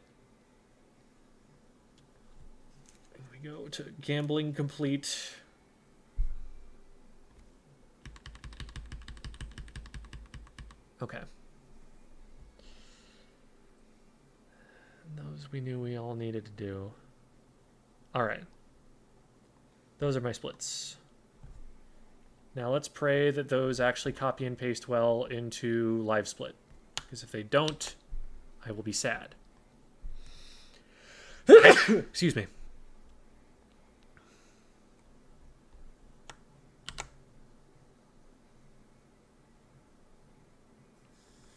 And we go to gambling complete. Okay. Those we knew we all needed to do. All right. Those are my splits. Now let's pray that those actually copy and paste well into live split. Because if they don't, I will be sad. Excuse me.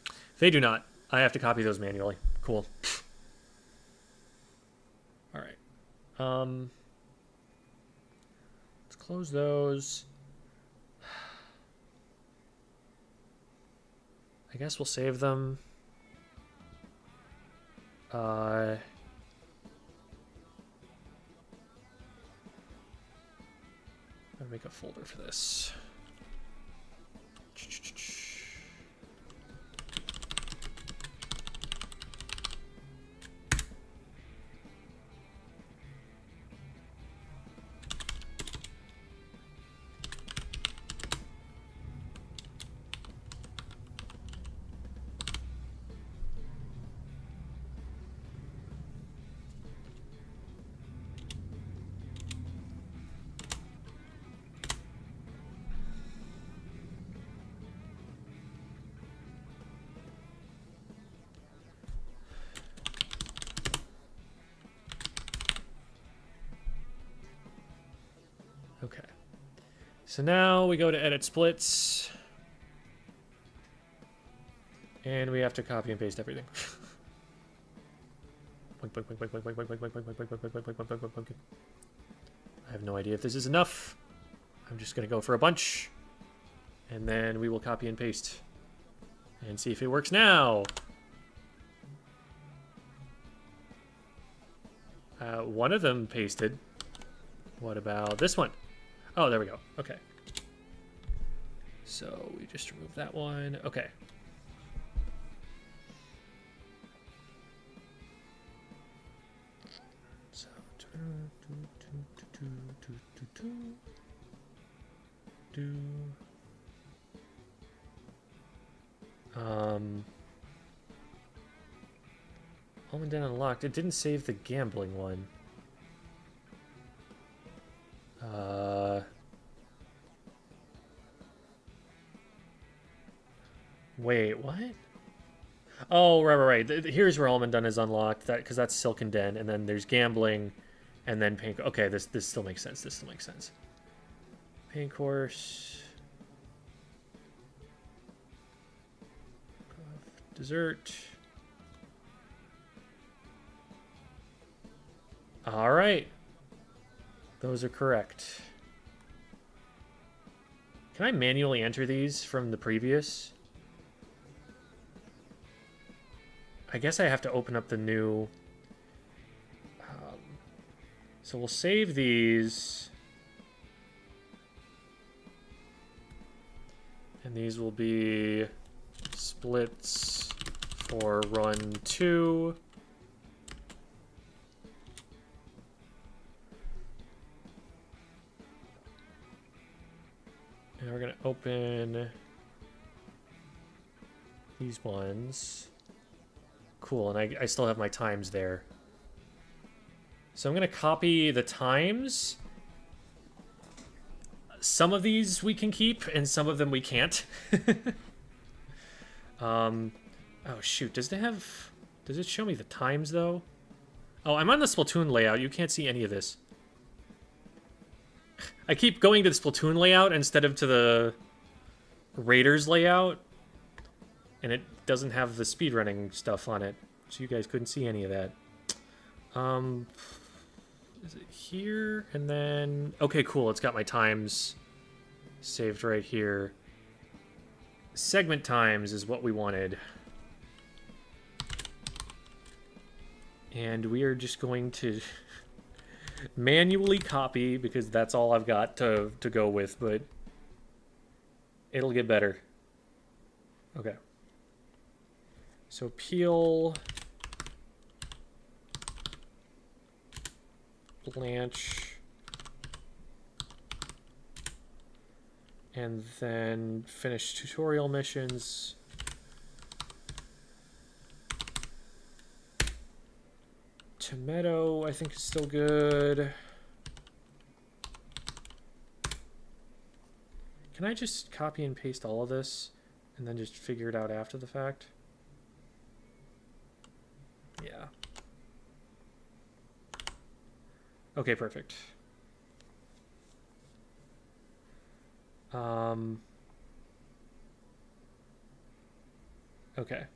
If they do not, I have to copy those manually. Cool. All right. Let's close those. I guess we'll save them. I'll make a folder for this. Okay. So now we go to edit splits. And we have to copy and paste everything. I have no idea if this is enough. I'm just going to go for a bunch. And then we will copy and paste. And see if it works now. One of them pasted. What about this one? Oh, there we go. Okay. So we just remove that one. Okay. So Almond Den unlocked. It didn't save the gambling one. Wait, what? Oh, right. Here's where Almond Den is unlocked. That because that's Silken Den, and then there's gambling, and then Pink. Okay, this still makes sense. This still makes sense. Pink Horse. Dessert. All right. Those are correct. Can I manually enter these from the previous? I guess I have to open up the new So we'll save these. And these will be splits for run 2. And we're going to open these ones. Cool, and I still have my times there. So I'm going to copy the times. Some of these we can keep, and some of them we can't. Oh, shoot. Does it show me the times, though? Oh, I'm on the Splatoon layout. You can't see any of this. I keep going to the Splatoon layout instead of to the Raiders layout. And it doesn't have the speedrunning stuff on it. So you guys couldn't see any of that. Is it here? And then... Okay, cool. It's got my times saved right here. Segment times is what we wanted. And we are just going to manually copy, because that's all I've got to go with, but it'll get better. Okay. So peel... Blanche, and then finish tutorial missions. Tomato, I think, is still good. Can I just copy and paste all of this and then just figure it out after the fact? Yeah. Okay, perfect. Okay.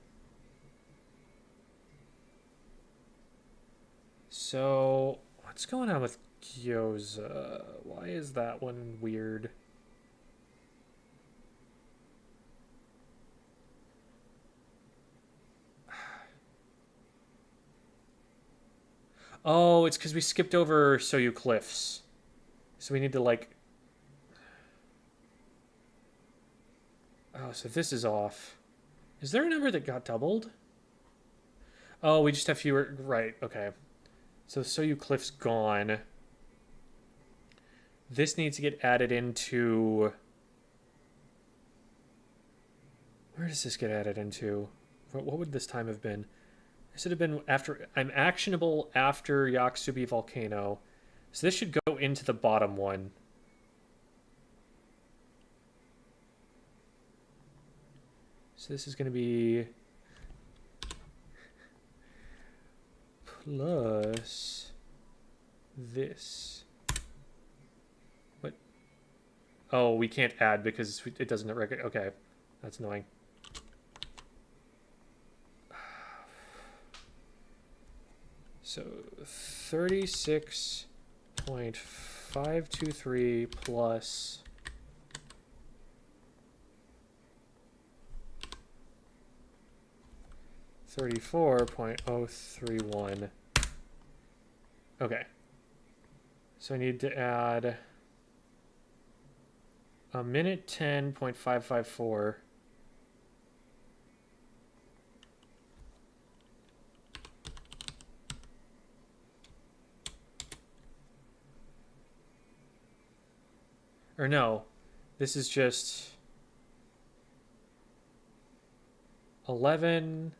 So, what's going on with Gyoza? Why is that one weird? Oh, it's because we skipped over Soyu Cliffs. So we need to, like... Oh, so this is off. Is there a number that got doubled? Oh, we just have fewer... Right, okay. So Soyu Cliff's gone. This needs to get added into... Where does this get added into? What would this time have been? This would have been after... I'm actionable after Yaksubi Volcano. So this should go into the bottom one. So this is going to be... Plus... This. What? Oh, we can't add because it doesn't... Okay, that's annoying. So 36.523 plus 34.031. Okay. So I need to add a minute 10.554. Or no, this is just 11.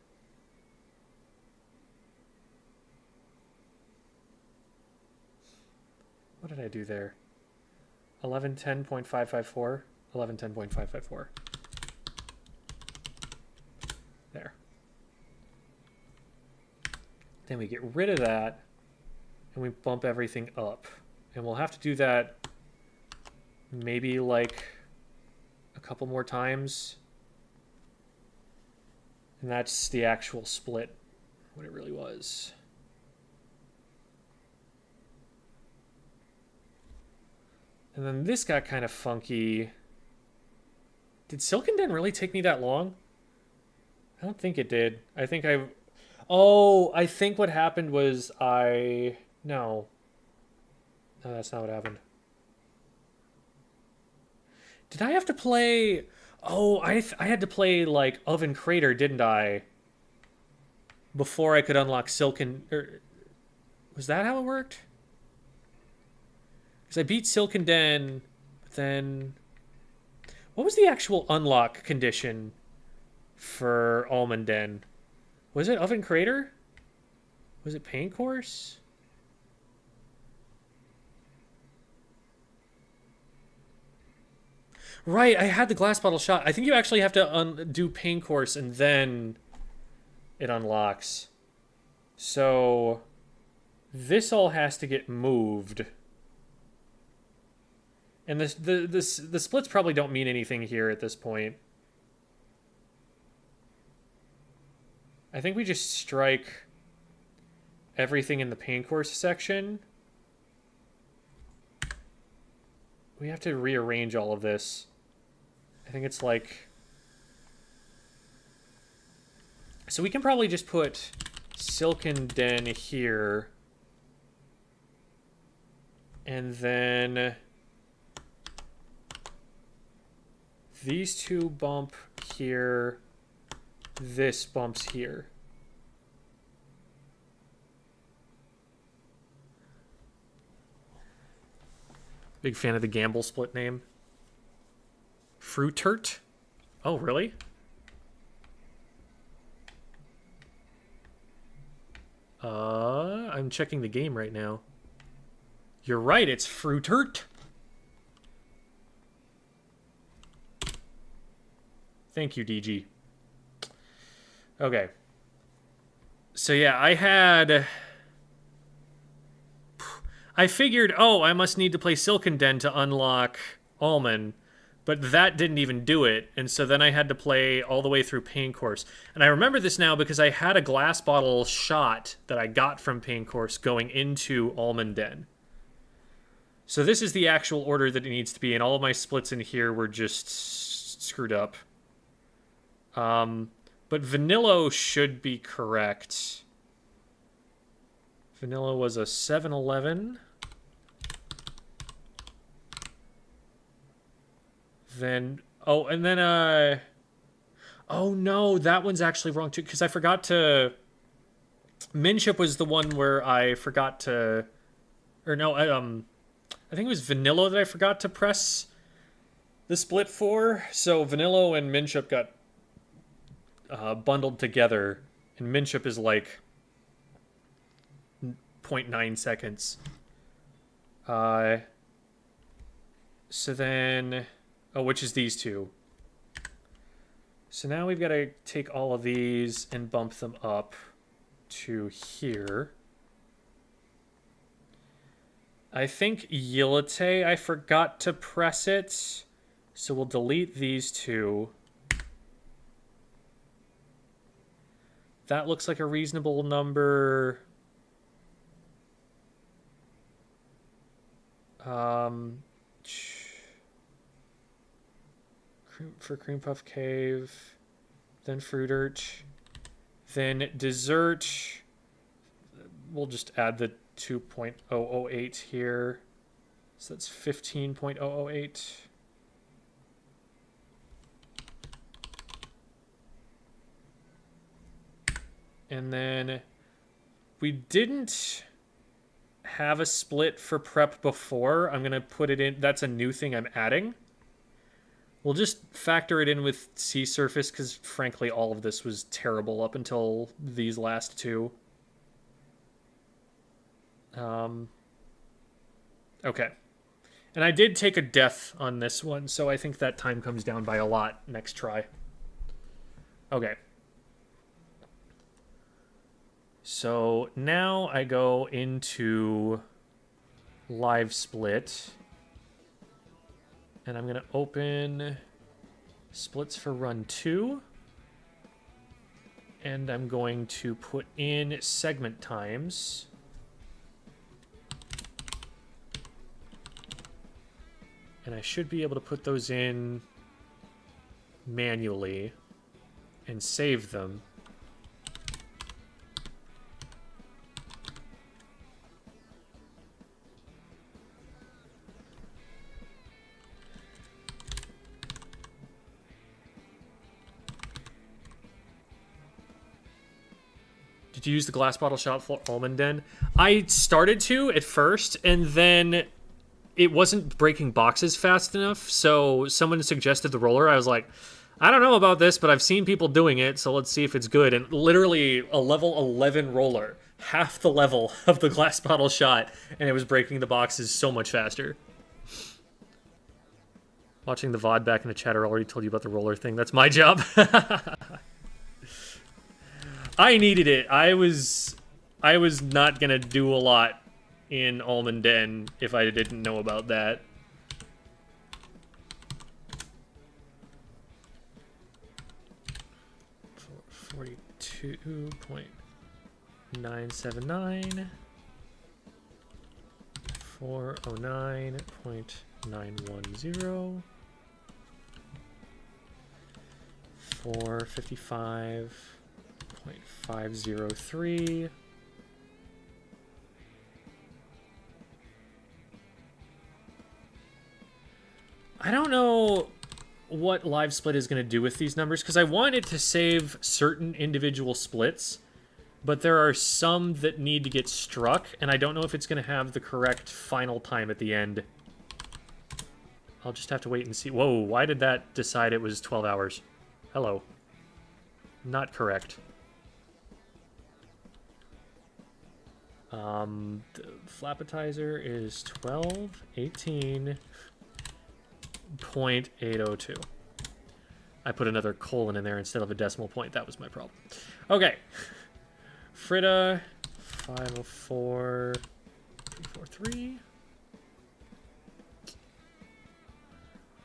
What did I do there? 1110.554. 1110.554. There. Then we get rid of that and we bump everything up. And we'll have to do that maybe like a couple more times. And that's the actual split, what it really was. And then this got kind of funky. Did Silken Den really take me that long? I don't think it did. I think I think what happened was no. No, that's not what happened. Did I have to play... Oh, I had to play, like, Oven Crater, didn't I? Before I could unlock Silken... was that how it worked? Because I beat Silken Den, but then... What was the actual unlock condition for Almond Den? Was it Oven Crater? Was it Pain Course? Right, I had the glass bottle shot. I think you actually have to do Pain Course and then it unlocks. So this all has to get moved. And the splits probably don't mean anything here at this point. I think we just strike everything in the Pain Course section. We have to rearrange all of this. I think it's like... So we can probably just put Silken Den here. And then... these two bump here. This bumps here. Big fan of the Gamble split name. Fruitert? Oh, really? I'm checking the game right now. You're right, it's Fruitert. Thank you, DG. Okay. So yeah, I figured, oh, I must need to play Silken Den to unlock Almond, but that didn't even do it, and so then I had to play all the way through Pain Course. And I remember this now because I had a glass bottle shot that I got from Pain Course going into Almond Den. So this is the actual order that it needs to be, and all of my splits in here were just screwed up. But Vanillo should be correct. Vanilla was a 7-11. Then, oh, and then, oh no, that one's actually wrong too, because I forgot to, Minship was the one where I forgot to, or no, I think it was Vanillo that I forgot to press the split for, so Vanillo and Minship got bundled together, and Minship is like 0.9 seconds. So then... oh, which is these two. So now we've got to take all of these and bump them up to here. I think Yilite, I forgot to press it. So we'll delete these two. That looks like a reasonable number. For Cream Puff Cave, then Fruitert, then Dessert. We'll just add the 2.008 here. So that's 15.008. And then we didn't have a split for prep before. I'm going to put it in. That's a new thing I'm adding. We'll just factor it in with Sea Surface because, frankly, all of this was terrible up until these last two. Okay. And I did take a death on this one, so I think that time comes down by a lot next try. Okay. So now I go into Live Split. And I'm going to open splits for run 2. And I'm going to put in segment times. And I should be able to put those in manually and save them. Did you use the glass bottle shot for Almond Den? I started to at first, and then it wasn't breaking boxes fast enough, so someone suggested the roller. I was like, I don't know about this, but I've seen people doing it, so let's see if it's good. And literally a level 11 roller, half the level of the glass bottle shot, and it was breaking the boxes so much faster. Watching the VOD back in the chat, I already told you about the roller thing. That's my job. I needed it. I was not gonna do a lot in Almond Den if I didn't know about that. $42.979 $409.910 $455.503 I don't know what Live Split is going to do with these numbers, because I want it to save certain individual splits, but there are some that need to get struck, and I don't know if it's going to have the correct final time at the end. I'll just have to wait and see. Whoa, why did that decide it was 12 hours? Hello. Not correct. The Flappetizer is 12:18.802. I put another colon in there instead of a decimal point. That was my problem. Okay. Fritta, 504.343.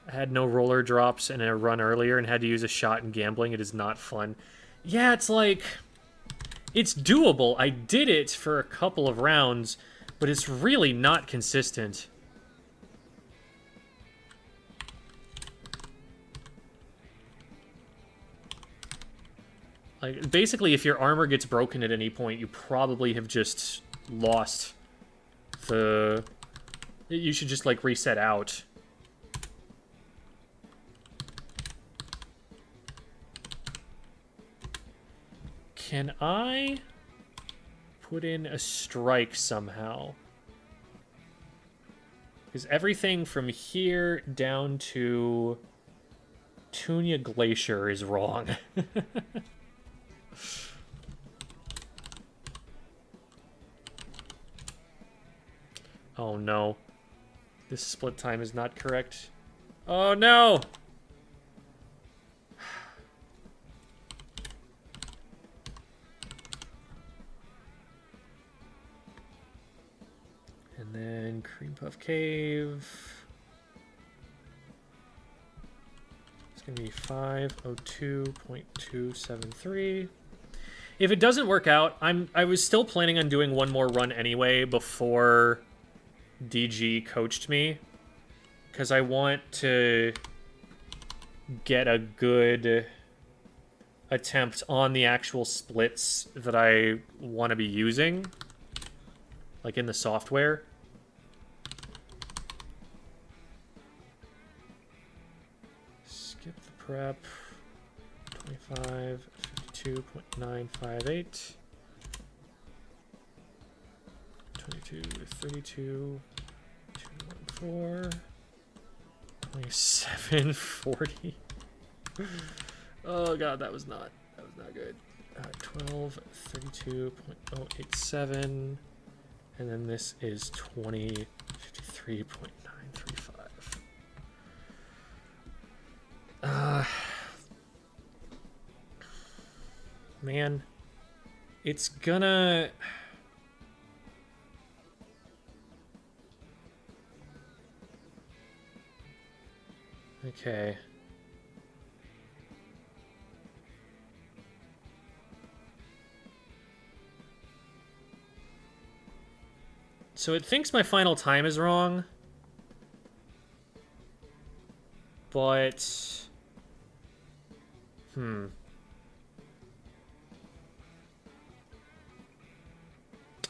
I had no roller drops in a run earlier and had to use a shot in gambling. It is not fun. Yeah, it's like... It's doable. I did it for a couple of rounds, but it's really not consistent. Like, basically, if your armor gets broken at any point, you probably have just lost the... You should just, like, reset out. Can I put in a strike somehow? Because everything from here down to Tunia Glacier is wrong. Oh no. This split time is not correct. Oh no! And then Cream Puff Cave. It's going to be 502.273. If it doesn't work out, I was still planning on doing one more run anyway before DG coached me, because I want to get a good attempt on the actual splits that I want to be using, like in the software. Skip the prep. 25, 52.958. 22, 32, 214, 27, 40. Oh god, that was not good. 12, 32.087, and then this is 20, 53.935. Man, it's gonna... Okay. So it thinks my final time is wrong. But...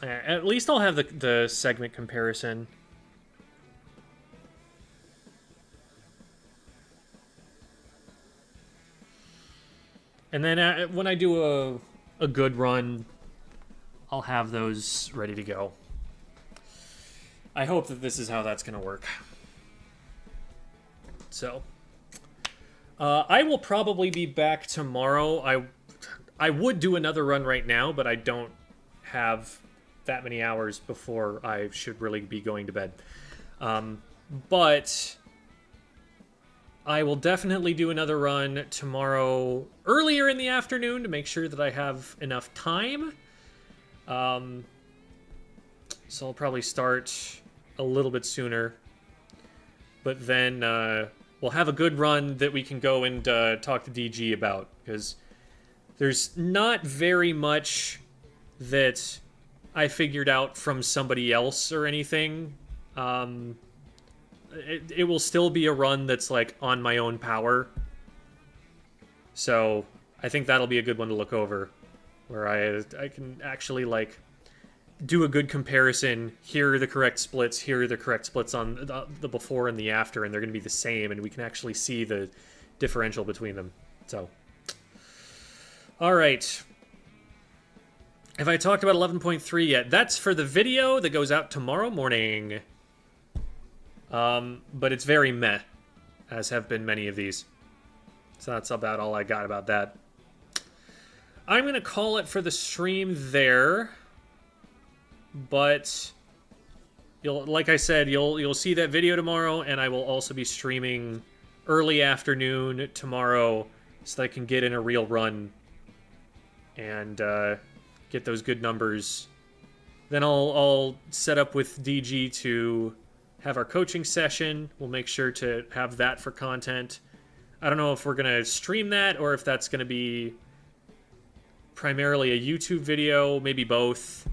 At least I'll have the segment comparison. And then when I do a good run, I'll have those ready to go. I hope that this is how that's going to work. So, I will probably be back tomorrow. I would do another run right now, but I don't have that many hours before I should really be going to bed. But I will definitely do another run tomorrow earlier in the afternoon to make sure that I have enough time. So I'll probably start a little bit sooner. But then we'll have a good run that we can go and talk to DG about, because there's not very much that I figured out from somebody else or anything. It will still be a run that's like on my own power. So I think that'll be a good one to look over, where I can actually like do a good comparison. Here are the correct splits. Here are the correct splits on the before and the after, and they're going to be the same, and we can actually see the differential between them. So, all right. Have I talked about 11.3 yet? That's for the video that goes out tomorrow morning. But it's very meh, as have been many of these. So that's about all I got about that. I'm going to call it for the stream there. But like I said, you'll see that video tomorrow, and I will also be streaming early afternoon tomorrow so that I can get in a real run and get those good numbers. Then I'll set up with DG to have our coaching session. We'll make sure to have that for content. I don't know if we're going to stream that or if that's going to be primarily a YouTube video, maybe both.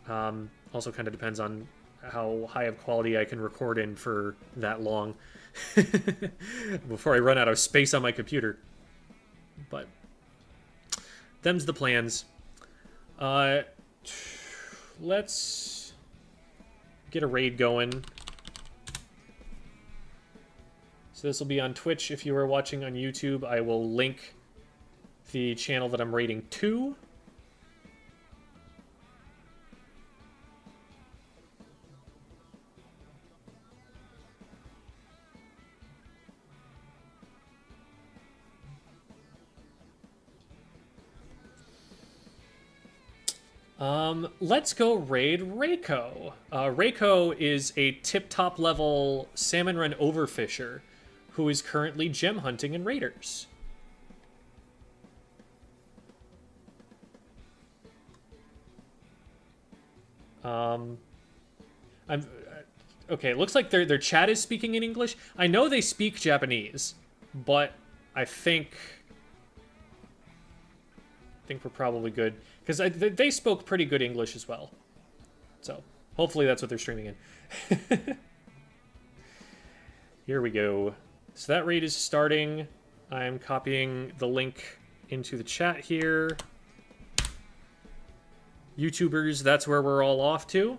Also kind of depends on how high of quality I can record in for that long before I run out of space on my computer. But them's the plans. Let's get a raid going. So this will be on Twitch. If you are watching on YouTube, I will link the channel that I'm raiding to. Let's go raid Reiko. Reiko is a tip-top level salmon run overfisher who is currently gem hunting in raiders. Okay, it looks like their chat is speaking in English. I know they speak Japanese, but I think we're probably good, because they spoke pretty good English as well. So hopefully that's what they're streaming in. Here we go. So that raid is starting. I'm copying the link into the chat here. YouTubers, that's where we're all off to.